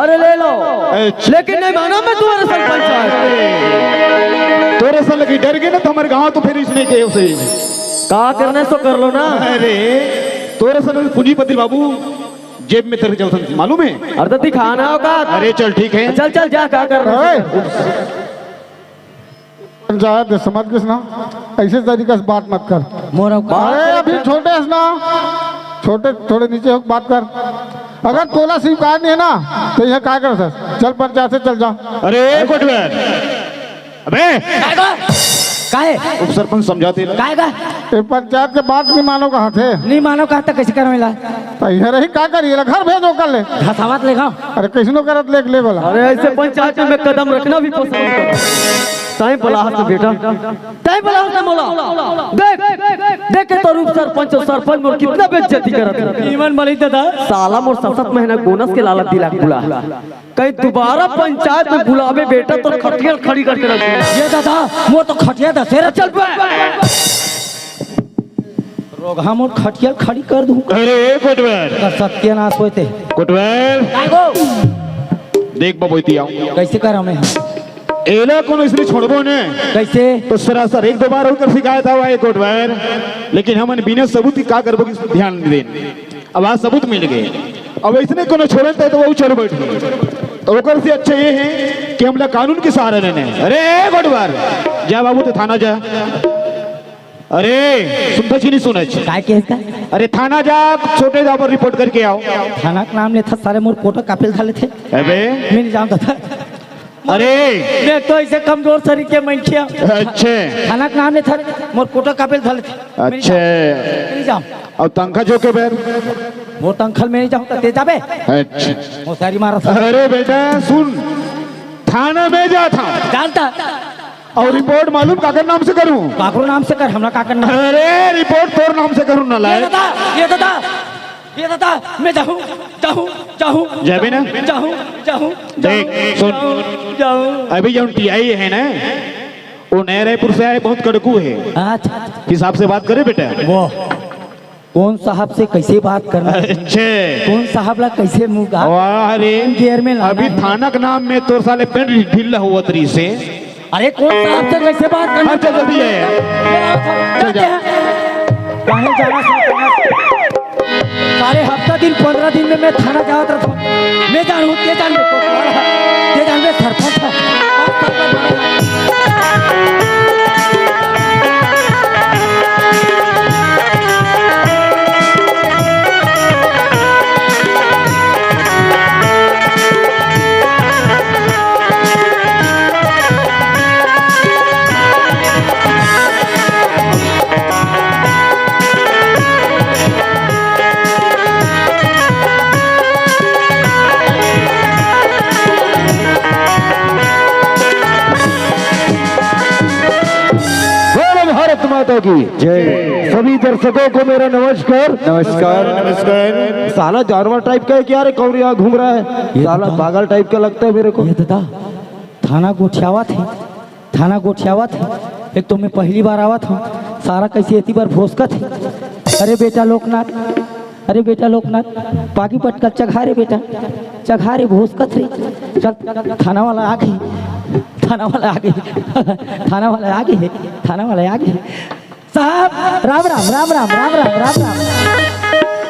अरे ले लो, लेकिन नहीं माना मैं तुम्हारा सरपंच है। तोरे से लगी डर गए ना तो हमारे गांव तो फिर इसने के उसे का करने सो कर लो ना। अरे तोरे से पूंजीपति बाबू जेब में तेरे चलता मालूम है? अरे दिखाना होगा। अरे चल ठीक है, चल चल जा, क्या कर रहा है? पंचायत समझ गए ना, ऐसे तरीके से बात मत कर। मोरा अरे अभी छोटे है ना, छोटे थोड़े नीचे होकर बात कर। अगर तोला स्वीकार नहीं है ना तो यह क्या कर सर, चल पंचायत से चल जा। अरे कोटवेर, अबे काहे उप सरपंच समझाते ना, काहेगा ये पंचायत के बात नहीं मानो कहा थे, नहीं मानो कहा था कैसे करो मिला तो यह रही क्या करिए, घर भेजो कर ले। घसावत ले गाँव। अरे कैसनो करत ले बोला। अरे ऐसे पंचायत में कदम रखना भी पसंद नहीं करता। टाइम पला हाथ बेटा, टाइम पला हाथ मोला। देख देख के तो रूप सरपंच और सरपंच मोर कितना बेइज्जती करत है। ईमान मली दादा साला मोर 7 महीना बोनस के लालच दिला बुला, कहीं दोबारा पंचायत में बुलावे बेटा तो खटिया खड़ी करके रख दे। ये दादा मोर तो खटिया दा तेरा चल पे रोगा मोर खटिया खड़ी कर दूं। अरे कोटवेर, सत्यानाश होते कोटवेर देख बबोती आओ, कैसे कर हमें एला कौन इसलिए छोड़बो ने कैसे तो सरासर एक दो बार होकर शिकायत हुआ है कोटवेर, लेकिन हमन बिना सबूत की का करबो कि ध्यान देन। अब आज सबूत मिल गए, अब इसने कोनो छोड़े तो वो चढ़ बैठ गए, तो ओकर से अच्छा ये है कि हमला कानून के सहारे रहने। अरे कोटवेर जा बाबू तो थाना जा। अरे सुनता नहीं सुने काय केस का? अरे थाना जा, छोटे जा पर रिपोर्ट करके आओ। थाना का नाम ले था, सारे मोर फोटो कापिल था लेते। अबे मैं नहीं जानता था। अरे मैं तो ऐसे कमजोर शरीर के मनखिया। अच्छे थाना का नाम ले था, मोर फोटो कापिल था लेते। अच्छे नहीं जाऊं और तंखा जो के बैर वो तंखल में नहीं जाऊं तो ते जाबे। अच्छा वो सारी मारा था। अरे बेटा सुन, थाना में जा था जानता और रिपोर्ट मालूम काकर नाम से करूं? काकरो नाम से कर, हमरा का करना। अरे रिपोर्ट तोर नाम से करूं ना ये लाए। दादा ये दादा मैं जाऊं जाबे ना? जाऊं देख सुन, जाऊं। अभी जो टीआई है ना वो नया रायपुर से आए, बहुत कड़कू है, अच्छा हिसाब से बात करे बेटा। वो कौन साहब से कैसे बात करना, अच्छे कौन साहब ला कैसे मुंह का वाह रे, गियर में लाना अभी है। थाना के नाम में तोर साले पेंट ढीला हुआ तरी से। अरे कौन साहब से कैसे बात करना? अच्छा जल्दी है, चल जा। कहीं जाना सारे हफ्ता दिन 15 दिन में मैं थाना जाता था। मैं जानू ते जान में सरपंच माता की जय। सभी दर्शकों को मेरा नमस्कार। नमस्कार नमस्कार। साला जानवर टाइप का है क्या रे, कौन यहाँ घूम रहा है? साला पागल टाइप का लगता है मेरे को। ये दादा थाना गोठियावा थे, थाना गोठियावा थे। एक तो मैं पहली बार आवा था, सारा कैसे इतनी बार भोसका थे। अरे बेटा लोकनाथ, अरे बेटा लोकनाथ, पागी पटका चघा रे बेटा, चघा रे भोसकत रे। चल थाना वाला आ गई, थाना वाला आ गई, थाना वाला आ गई, थाना वाला आ गई। साहब राम राम राम राम राम राम राम राम।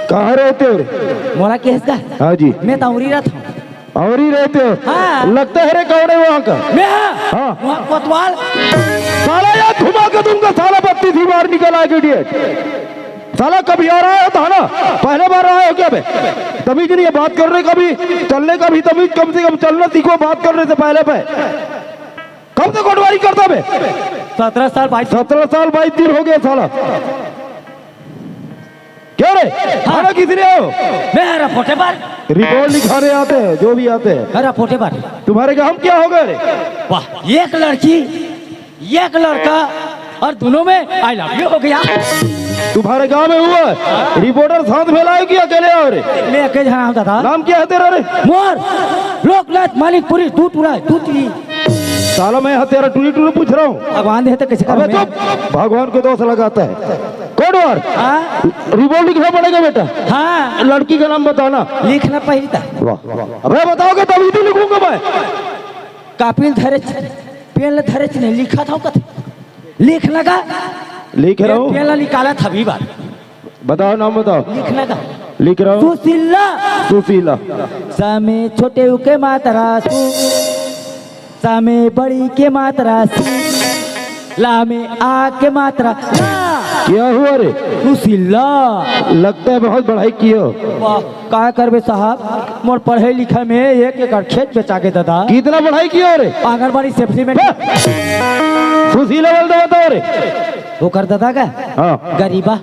कहाँ रहते हो? मोला केस का? हाँ जी। मैं तौरी रहा था। और ही रहते हो? हाँ। लगता है रे कौन है वहाँ का? मैं हाँ। वहाँ कोतवाल। साला यार घुमा के दूंगा साला, बत्ती थी बाहर निकल आएगी इडियट। साला कभी आ रहा है थाना? पहले बार आया हो क्या बे? तमीज नहीं है बात करने का भी, चलने का भी तमीज कम से कम चलना सीखो बात करने से पहले पे। कब से कोटवारी करता बे? 17 साल 22 दिन हो गया साला। क्या रे खाना किसने आओ? मैं रपोटे बार रिपोर्ट लिखाने आते हैं जो भी आते हैं। रपोटे बार। तुम्हारे काम क्या हो गए रे? वाह, एक लड़की एक लड़का और दोनों में आई लव यू हो गया। तुम्हारे गांव में हुआ है? रिपोर्टर साथ में लाए कि अकेले आओ रे? मैं अकेले जहाँ था। नाम क्या है तेरा रे? मोर लोकनाथ मालिकपुरी तू टूरा तू ती। साला मैं तेरा टूरी टूरी पूछ रहा हूँ। भगवान दे तो कैसे अबे करूँ? चुप, भगवान को दोष लगाता है। कोडवार हाँ रिपोर्ट लिखना पड़ेगा बेटा। हाँ लड़की का नाम बताना। लिखना पहली था। वाह, अबे बताओगे तभी तो लिखूंगा मैं। कापिल धरे पेन धरे नहीं लिखा था कथ लिखना का लिख रहा हूँ। पेन निकाला था भी बार। बताओ नाम बताओ। लिखना का लिख रहा हूँ। सुशीला सुशीला। सामे छोटे के मात्रा सु, सामे बड़ी के मात्रा सु, ला में आ के मात्रा ला। क्या हुआ रे? सुशीला। लगता है बहुत पढ़ाई की हो। वाह, का करबे साहब, मोर पढ़े लिखे में एक एकड़ खेत बेचा के दादा। कितना पढ़ाई की हो रे? आंगनबाड़ी सप्लीमेंट। सुशीला बोल दो बताओ रे। वो कर दादा का? हाँ गरीबा।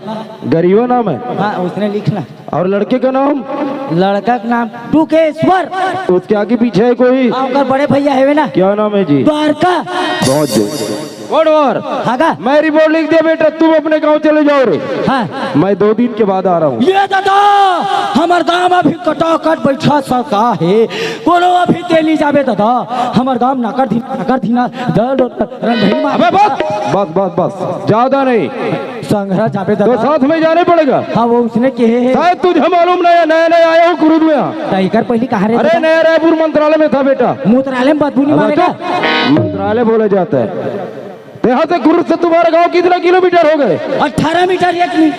गरीबा नाम है? हाँ उसने लिखना। और लड़के का नाम? लड़का का नाम टूकेश्वर। उसके आगे पीछे है कोई? और बड़े भैया है ना? क्या नाम है जी? द्वारका। बहुत कोडवार। हाँ मैं रिपोर्ट लिख दिया बेटा, तुम अपने गांव चले जाओ रे। हाँ मैं 2 दिन के बाद आ रहा हूँ। ये दादा हमार गांव अभी कटाकट बैठा सका है, कोनो अभी तेली जाबे दादा। हमार गांव नकर थी ना दल रंधई में। अबे बस ज्यादा नहीं, संघरा जाबे तो दादा। साथ में जाने पड़ेगा। हाँ वो उसने कहे है। शायद तुझे मालूम नहीं है, नया आया हूँ कुरुद में यहाँ। टाइगर पहली कहाँ रहता? अरे नया रायपुर मंत्रालय में था बेटा। मूत्रालय में बदबू नहीं मारेगा? मंत्रालय बोला जाता है। यहाँ से गुरु से तुम्हारा गांव कितना किलोमीटर हो गए? 18 मीटर एक नहीं।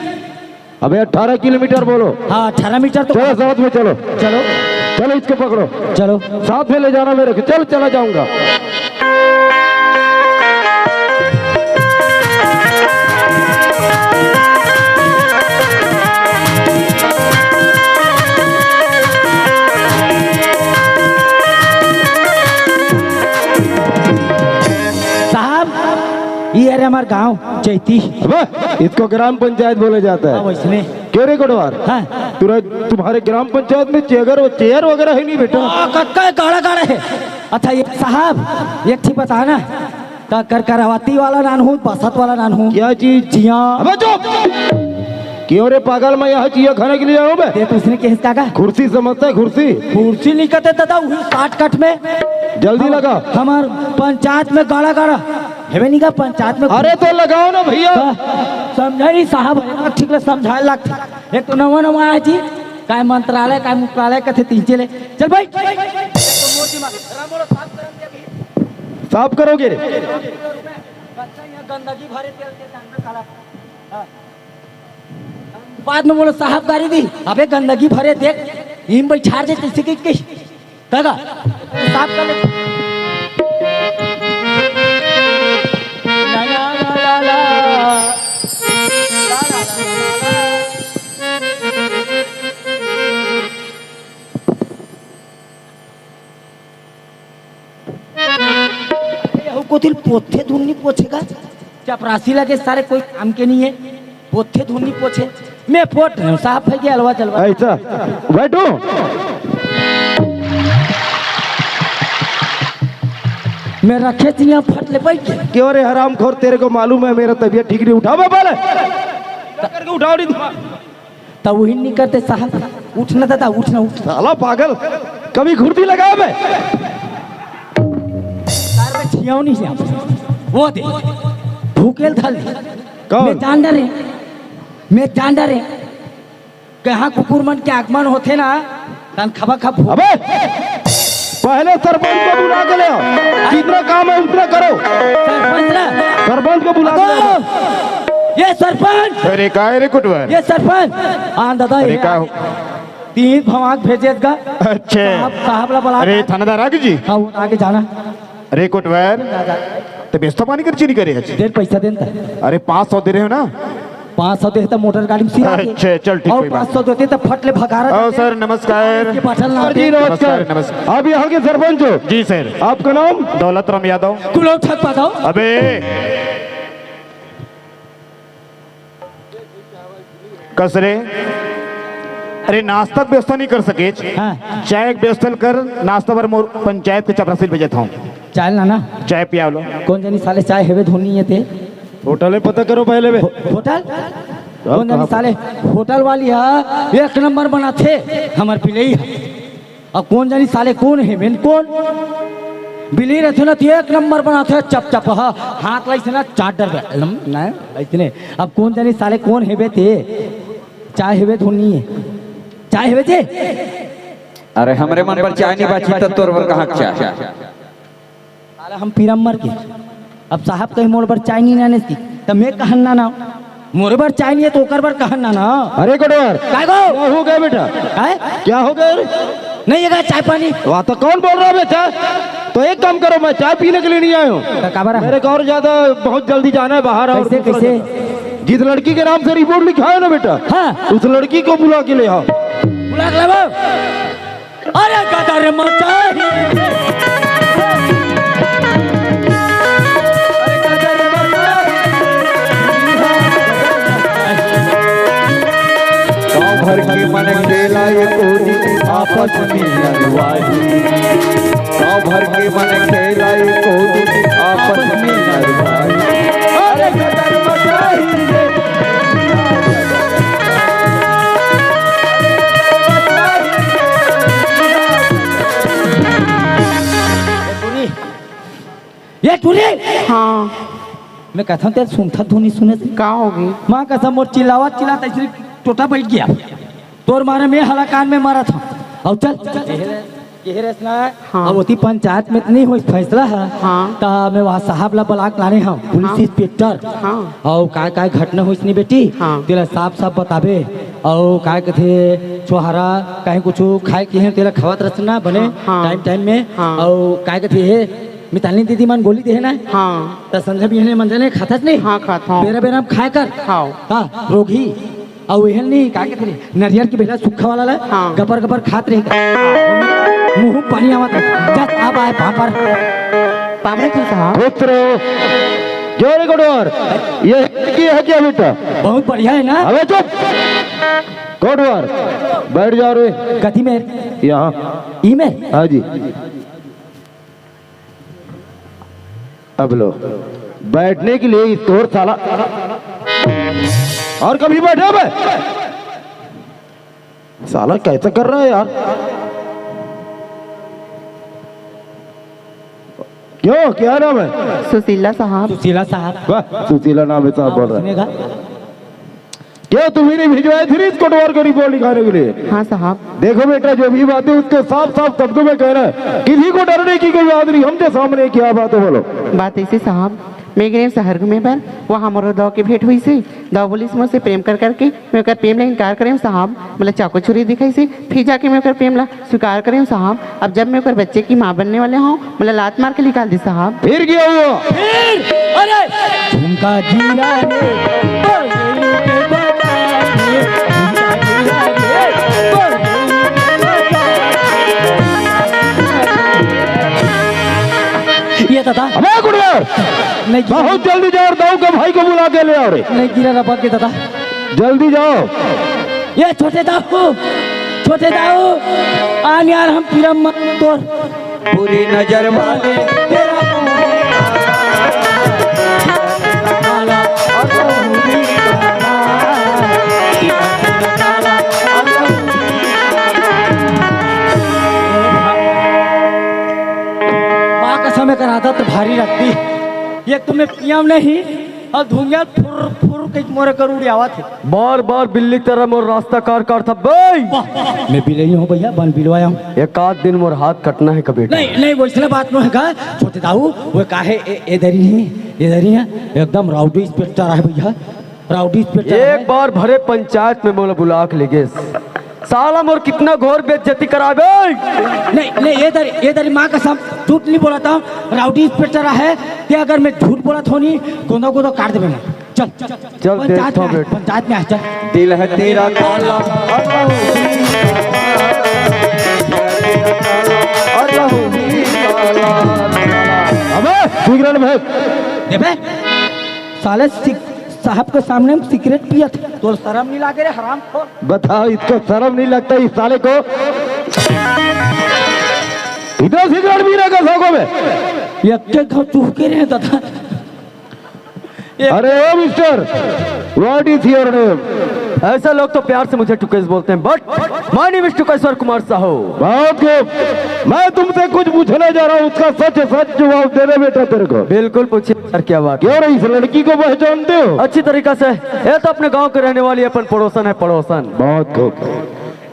अबे 18 किलोमीटर बोलो। हाँ 18 मीटर तो। चलो साथ में चलो। चलो चलो इसको पकड़ो, चलो साथ में ले जाना मेरे को। चल चला जाऊंगा। ये अरे हमार गांव चैती। अबे इसको ग्राम पंचायत बोला जाता है। वैसने क्यों रे कोडवार? हाँ तुम्हारे ग्राम पंचायत में चेयर वगैरह है नहीं बेटा? कक्का गाड़ा गाड़ा है। अच्छा ये साहब एक चीज बताना, का कर करावती वाला नान हूँ बसत वाला नान हूँ? क्या चीज? जिया। अबे चुप, क्यों रे पागल, मैं यहाँ चिया खाने के लिए आया हूँ बे। ये तो उसने किसका का? कुर्सी समझता है? कुर्सी कुर्सी नहीं कहते दादा, वही काट में। जल्दी लगा। हमार पंचायत में गाड़ा गाड़ा है नहीं का पंचायत में। अरे तो लगाओ ना भैया। समझा नहीं साहब, ठीक है समझाए लगता। एक तो नवा आया जी, काय मंत्रालय काय मुख्यालय कथे तीन चले। चल भाई साफ करोगे रे? गंदगी भरे बाद में बोलो साहब गाड़ी दी। अबे गंदगी भरे देख हिम बैठा दे किसी की तगा साफ कर ले। ला ला ला ला ला कोथिल पोथे धुन्नी पोछेगा? चपरासी लगे सारे, कोई काम के नहीं है। पोथे धुन्नी पोछे मैं पोट साफ है कि हलवा चलवा। ऐसा बैठो। मेरा खेत नहीं फट ले बैठ गया। क्यों रे हराम खोर, तेरे को मालूम है मेरा तबीयत ठीक नहीं, उठाओ बोले करके उठाओ नहीं तब वही नहीं करते साहब, उठना था उठना उठना। साला पागल, कभी घुर्ती लगा मैं छियाओ नहीं से वो दे भूकेल धल कौन? मैं जान डरे कहाँ कुकुर मन के आगमन होते ना तन खबा खब। अबे पहले सरपंच को बुला के ले आओ, जितना काम है उतना करो। सरपंच को बुला के ले आओ। ये सरपंच, अरे का रे कुटवर, ये सरपंच हाँ दादा अरे का 3 भवाक भेजेगा। अच्छे साहब ला बुला। अरे थानेदार आगे जी, हाँ वो आगे जाना। अरे कुटवर तो बेस्ता पानी कर चीनी करे देर पैसा देता। अरे 500 दे रहे हो ना? 500 देता मोटर गाड़ी में सिया के। अच्छे चल ठीक और कोई बात। 500 देते तो फटले भगारा। ओ सर नमस्कार। जी नमस्कार नमस्कार। आप यहाँ के सरपंच हो? जी सर। आपका नाम? दौलत राम यादव। कुलो ठग बताओ। अबे कसरे, अरे नाश्ता व्यवस्था नहीं कर सके, हाँ। चाय व्यवस्था कर, नाश्ता पर मोर पंचायत के चपरासी भेजता हूँ। चाय ना ना चाय पिया लो। कौन जानी साले चाय हेवे धोनी है थे। होटल में पता करो पहले में। होटल कौन जानी साले होटल वाली है 1 नंबर बनाते हमार पिलई है। अब कौन जानी साले कौन है मेन कौन बिली रहते ना तो 1 नंबर बनाते चप चप हाथ लाई से ना चार्टर ना इतने। अब कौन जानी साले कौन हेवे थे चाय हेवे धोनी है चाय हेवे थे। अरे हमरे मन पर चाय नहीं बाची तो तोर पर कहाँ चाय। साला हम पीरम्बर के अब साहब कहीं मोड़ पर चाय नहीं नाने थी तो मैं कहन ना ना मोरे पर चाय नहीं है तो ओकर पर कहन ना ना। अरे कुटवर काय गो क्या हो गया बेटा? क्या हो गया? नहीं है चाय पानी। वहाँ तो कौन बोल रहा है बेटा? तो एक काम करो, मैं चाय पीने के लिए नहीं आया हूँ, मेरे को और ज्यादा बहुत जल्दी जाना है बाहर। और कैसे कैसे जिस लड़की के नाम से रिपोर्ट लिखा है ना बेटा, हाँ उस लड़की को बुला के ले आओ। बुला के लाओ। अरे गदर मचाही गाँव भर के मन खेला ये कोनी आपस में नरवाही, गाँव भर के मन खेला ये कोनी आपस में नरवाही। अरे गदर मचाही रे ये टूरी। हाँ मैं कहता हूँ तेरे सुनता धुनी सुने से का होगी? माँ कसम मोर चिल्लाता इसलिए टोटा बैठ गया तोर मारे में हला कान में मारा था। और चल हाँ। अब होती पंचायत में नहीं हुई फैसला है। हाँ। तो मैं वहाँ साहब ला बुलाक लाने हम पुलिस इंस्पेक्टर। हाँ। और काय घटना हुई नहीं बेटी हाँ। तेरा साफ साफ बताबे। और काय कहते छोहारा कहीं कुछ खाए के हैं तेरा खवात रचना बने हाँ। टाइम टाइम में। हाँ। और काय कहते है मिताली दीदी मन गोली दे ना। हाँ तो संजय भी मंजने खाता नहीं। हाँ खाता हूँ। बेरा बेरा खाए कर खाओ। हाँ रोगी और एहन नहीं का कहते नरियर की बेला सूखा वाला ला हाँ। गपर गपर खात रहे मुंह पानी आवत जब अब आए पापर पामरे क्यों साहब? पुत्र जोरे कोडवर, ये है क्या बेटा? बहुत बढ़िया है ना। अबे चुप कोडवर, बैठ जाओ रे। गति में यहाँ ई में हाँ जी। अब लो बैठने के लिए तोर साला और कभी बैठे बे? साला कैसा कर रहा है यार? क्यों क्या नाम है? सुशीला साहब। सुशीला साहब वाह सुशीला नाम है साहब बोल रहा है। सुनेगा क्या तुम्ही ने भिजवाए थे इस कोटवार को रिपोर्ट लिखाने के लिए? हाँ साहब। देखो बेटा जो भी बात है उसके साफ साफ शब्दों में कहना है, किसी को डरने की कोई बात नहीं। हमने सामने क्या बात है बोलो। बात ऐसे साहब मैं गए शहर घूमे पर वहाँ मोर दौ की भेंट हुई सी। दौ बोली मुझसे प्रेम कर करके मैं कर प्रेम ला इनकार करें साहब। मतलब चाकू छुरी दिखाई सी फिर जाके मैं कर प्रेम ला स्वीकार करें साहब। अब जब मैं कर बच्चे की माँ बनने वाले हूँ मतलब लात मार के निकाल दी साहब। फिर क्या हुआ? फिर अरे झुमका जीरा ये दादा अबे गुड़िया नहीं बहुत जल्दी जाओ, दाऊ के भाई को बुला के ले आओ रे। नहीं गिरा रबा के दादा। जल्दी जाओ। ये छोटे दाऊ आन यार हम फिर तोर बुरी नजर वाले तेरा काला और बहुरी काला और माँ का समय कराता तो भारी लगती। ये तुम्हें पियाम नहीं और धुंगिया फुर फुर के मोरे कर उड़ी आवा थे। बार बार बिल्ली की तरह मोर रास्ता कार था भाई। मैं बिलई हूँ भैया, बन बिलवाया हूँ। एक आध दिन मोर हाथ कटना है कभी। नहीं नहीं वैसे बात नहीं है छोटे दाऊ, वो काहे इधर ही है एकदम राउडी इंस्पेक्टर है भैया, राउडी इंस्पेक्टर। एक बार भरे पंचायत में मोला बुला के ले गए साला मोर कितना घोर बेइज्जती कराबे। नहीं नहीं इधर माँ का सब झूठ नहीं बोला था, राउडी इंस्पेक्टर है कि अगर मैं झूठ बोला था नहीं गोंदा गोंदा काट देवे मैं। चल पंचायत में आ चल। दिल है तेरा काला अबे सिगरेट भेज। देवे साले साहब के सामने में सिगरेट पिया थे तो शर्म नहीं लागे रे हराम खोर। बताओ इसको शर्म नहीं लगता इस साले को? इधर सिगरेट पी रहा सौगो में ये के घाव चूके रहे दादा। अरे ओ mister, what is your name? ऐसा लोग तो प्यार से मुझे टुकेश बोलते हैं, but my name is Tukeshwar Kumar Sahu. बहुत खूब, मैं तुमसे कुछ पूछने जा रहा हूँ, उसका सच सच जवाब देना बेटा तेरे को। बिल्कुल पूछिए सर, क्या बात? क्यों इस लड़की को पहचानते हो? अच्छी तरीका से, ये तो अपने गांव के रहने वाली अपन पड़ोसन है, पड़ोसन। बहुत खूब।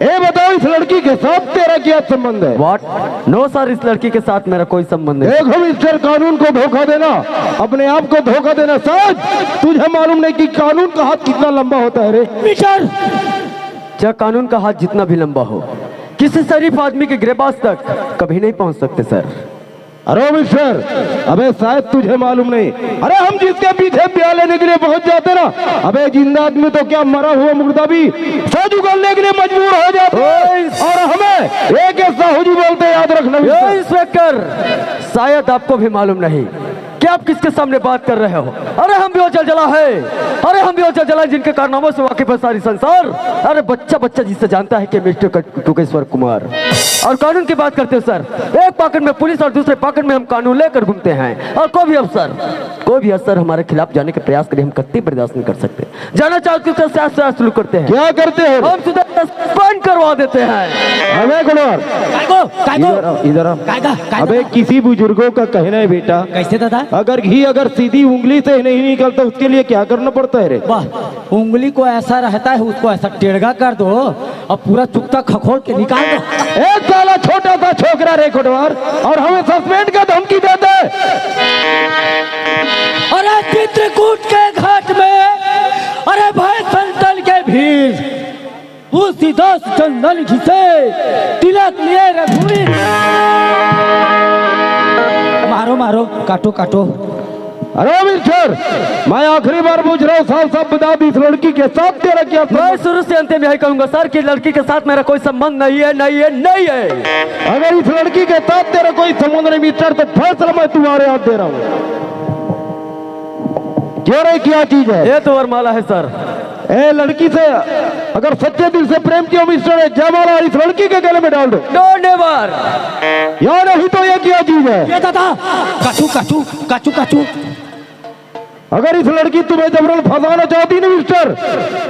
ये बताओ इस लड़की के साथ तेरा क्या संबंध है? व्हाट? नो सर, इस लड़की के साथ मेरा कोई संबंध नहीं। देखो मिस्टर, कानून को धोखा देना, अपने आप को धोखा देना सच। तुझे मालूम नहीं कि कानून का हाथ कितना लंबा होता है रे? मिस्टर, चाहे कानून का हाथ जितना भी लंबा हो, किसी शरीफ आदमी के गिरबाज तक कभी नहीं पहुंच सकते सर। अरे मिस्टर, अबे शायद तुझे मालूम नहीं, अरे हम जिसके पीछे ब्याह लेने के लिए पहुंच जाते ना, अबे जिंदा आदमी तो क्या मरा हुआ मुर्दा भी सच उगलने के लिए मजबूर हो जाते हैं। और हमें एक साहू जी बोलते, याद रखना। इंस्पेक्टर, शायद आपको भी मालूम नहीं कि आप किसके सामने बात कर रहे हो। अरे हम भी वो जलजला है, अरे हम भी वो जलजला जिनके कारनामों से वाकिफ है सारी संसार। अरे बच्चा जिससे जानता है कि मिस्टर टुकेश्वर कुमार। और कानून की बात करते हो सर, एक पॉकेट में पुलिस और दूसरे पॉकेट में हम कानून लेकर घूमते हैं। और कोई भी अफसर हमारे खिलाफ जाने के प्रयास करे हम कतई बर्दाश्त नहीं कर सकते। जाना चाहते तो सल्यूट करते हैं। क्या करते हैं? हम सीधा सस्पेंड करवा देते हैं। हमें इधर अबे किसी बुजुर्गों का कहना है बेटा, कैसे दादा? अगर घी अगर सीधी उंगली से नहीं निकलता उसके लिए क्या करना पड़ता है रे? वाह, उंगली को ऐसा रहता है उसको ऐसा टेढ़ा कर दो और पूरा चुकता खखोल के निकाल दो। एक साला छोटा सा छोकरा रे कोटवार और हमें सस्पेंड का धमकी देते। अरे चित्रकूट के घाट में, अरे भाई संतल के भीड़ तुलसीदास चंदन घिसे तिलक लिए रघुवीर। मारो काटो। अरे मिस्टर, मैं आखिरी बार पूछ रहा हूँ, साफ बता दी इस लड़की के साथ तेरा क्या? मैं शुरू से अंत में यही कहूंगा सर कि लड़की के साथ मेरा कोई संबंध नहीं है। अगर इस लड़की के साथ तेरा कोई संबंध नहीं मिस्टर, तो फैसला मैं तुम्हारे हाथ दे रहा हूँ। क्यों रे, क्या चीज है? ये तो वरमाला है सर। ए लड़की से अगर सच्चे दिल से प्रेम किया मिस्टर, जयमाला इस लड़की के गले में डाल दो। Don't never. या नहीं तो ये क्या चीज है? ये दादा काचू। अगर इस लड़की तुम्हें जबरन फंसाना चाहती ना मिस्टर,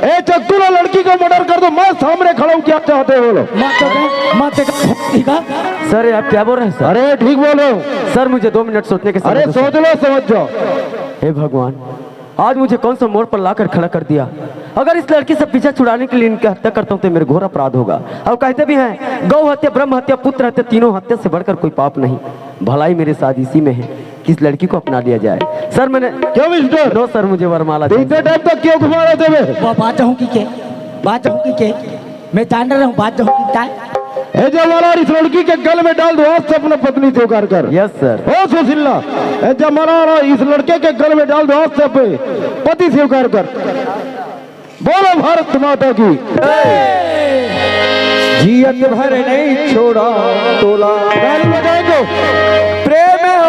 ए चक्कू ना लड़की को मर्डर कर दो। मैं सामने खड़ा हूँ, क्या चाहते हो लोग? सर आप क्या बोल रहे हैं सर? अरे ठीक बोल रहे हो सर, मुझे 2 मिनट सोचने के। अरे सोच लो, समझ जाओ। हे भगवान, आज मुझे कौन सा मोड़ पर लाकर खड़ा कर दिया। अगर इस लड़की से पीछा छुड़ाने के लिए इनकी हत्या करता हूँ तो मेरे घोर अपराध होगा। और कहते भी हैं गौ हत्या, ब्रह्म हत्या, पुत्र हत्या, तीनों हत्या से बढ़कर कोई पाप नहीं। भलाई मेरे साथ इसी में है कि इस लड़की को अपना लिया जाए। सर मैंने क्यों मिस्टर? नो सर, मुझे वरमाला इतने टाइम तक क्यों घुमा रहे थे? बात कहूँ कि के मैं जान रहा हूँ, बात कहूँ कि जमाला इस लड़की के गल में डाल दो, आज से अपना पत्नी स्वीकार कर। Yes sir. ओ सुशीला, जमाला इस लड़के के गल में डाल दो, आज से पति स्वीकार कर। बोलो भारत माता की। जियत भर नहीं छोड़ा तोला, ताली बजाएंगे। प्रेम हो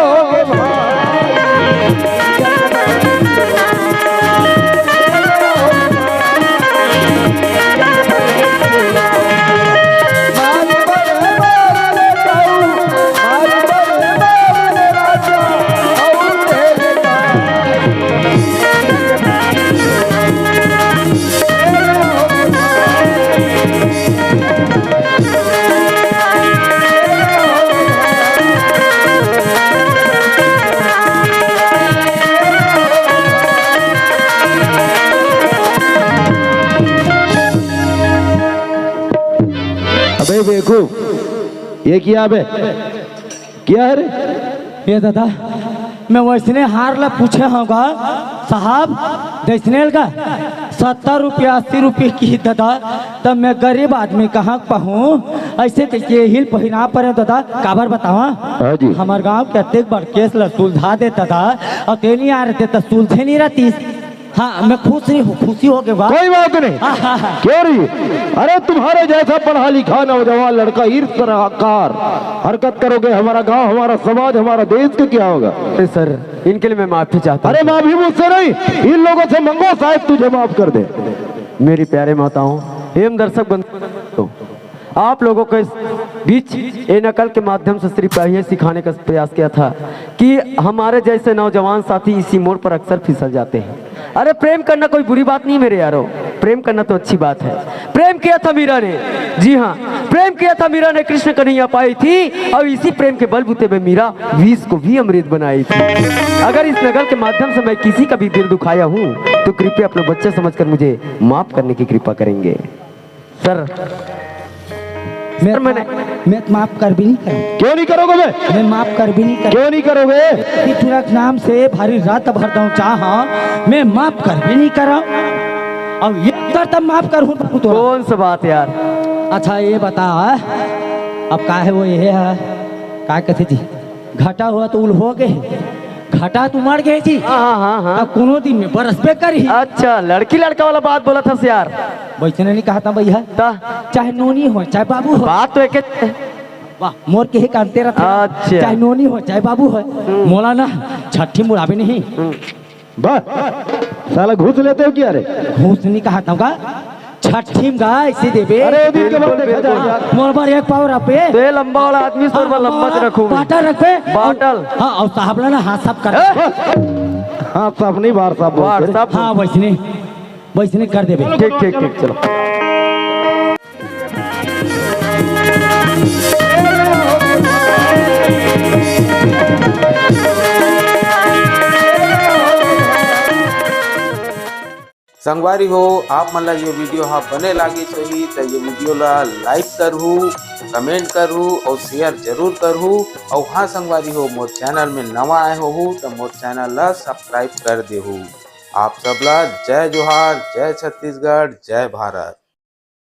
अबे बेवकूफ, ये किया बे, क्या है रे? ये दादा मैं वैसने हार ला पूछे होगा साहब जैसने का 70 रुपया 80 रुपये की दादा, तब मैं गरीब आदमी कहाँ पाहूँ ऐसे ये हिल पहना पर दादा काबर बतावा। हाँ जी। हमारे गांव के अत्येक बार केस ला सुलझा देता था और ते नहीं आ रहे तो सुलझे नहीं रहती। हाँ मैं खुश नहीं हूँ, खुशी हो गए बा। कोई बात नहीं, क्यों रही? अरे तुम्हारे जैसा पढ़ा लिखा नौजवान लड़का ईर्ष्याकार हरकत करोगे, हमारा गांव, हमारा समाज, हमारा देश का क्या होगा? अरे सर इनके लिए मैं माफी चाहता अरे माफी मुझसे नहीं, इन लोगों से मंगो, शायद तुझे माफ कर दे। हूँ। मेरी प्यारे माताओं एवं दर्शक बंधु, आप लोगों के बीच ये नकल के माध्यम से सिर्फ यही सिखाने का प्रयास किया था कि हमारे जैसे नौजवान साथी इसी मोड़ पर अक्सर फिसल जाते हैं। अरे प्रेम करना कोई बुरी बात नहीं मेरे यारों, प्रेम करना तो अच्छी बात है। प्रेम किया था मीरा ने, जी हाँ प्रेम किया था मीरा ने, कृष्ण कन्हैया पाई थी और इसी प्रेम के बलबूते में मीरा विष को भी अमृत बनाई थी। अगर इस नकल के माध्यम से मैं किसी का भी दिल दुखाया हूँ तो कृपया अपने बच्चे समझकर मुझे माफ करने की कृपा करेंगे। सर मैं माफ कर भी नहीं करूँ। क्यों नहीं करोगे बे? मैं माफ कर भी नहीं करूँ। क्यों नहीं करोगे? तेरा नाम से भारी रात भर दूं चाह मैं माफ कर भी नहीं करा अब ये कर तब माफ करूँ तो कौन सा बात यार? अच्छा ये बता अब का है वो ये है का कहते थी घाटा हुआ तो उल हो गए, घाटा तू मर गए जी। हाँ अब कोनो दिन में बरस पे करी। अच्छा लड़की लड़का वाला बात बोला था यार। वैसे नहीं कहा था भैया, चाहे नोनी हो चाहे बाबू हो, बात तो एक वाह मोर के ही कानते रहते। अच्छा। चाहे नोनी हो चाहे बाबू हो, मोला ना छठी मुड़ावे नहीं। बस साला घूस लेते हो क्या रे? घूस नहीं कहा था छठी गा ऐसे देवे। अरे वो दिन के बाद देखा जाएगा। मोर पर एक पाव रखे तो ये लंबा वाला आदमी सौ रुपया लंबा से रखूंगा। बाटल रखे बाटल। हाँ और साहब ना हाथ साफ कर। हाँ साहब नहीं, बार साहब बोलते रे। साहब हाँ वैसने कर देवे। ठीक ठीक ठीक चलो। संगवारी हो आप मन ला ये वीडियो हाँ बने लागी सही तो ये वीडियो ला लाइक करहू, कमेंट करहू और शेयर जरूर करहू। और हाँ संगवारी हो मोर चैनल में नवा आए हो तो मोर चैनल ला सब्सक्राइब कर देहू। आप सबला जय जोहार, जय छत्तीसगढ़, जय भारत।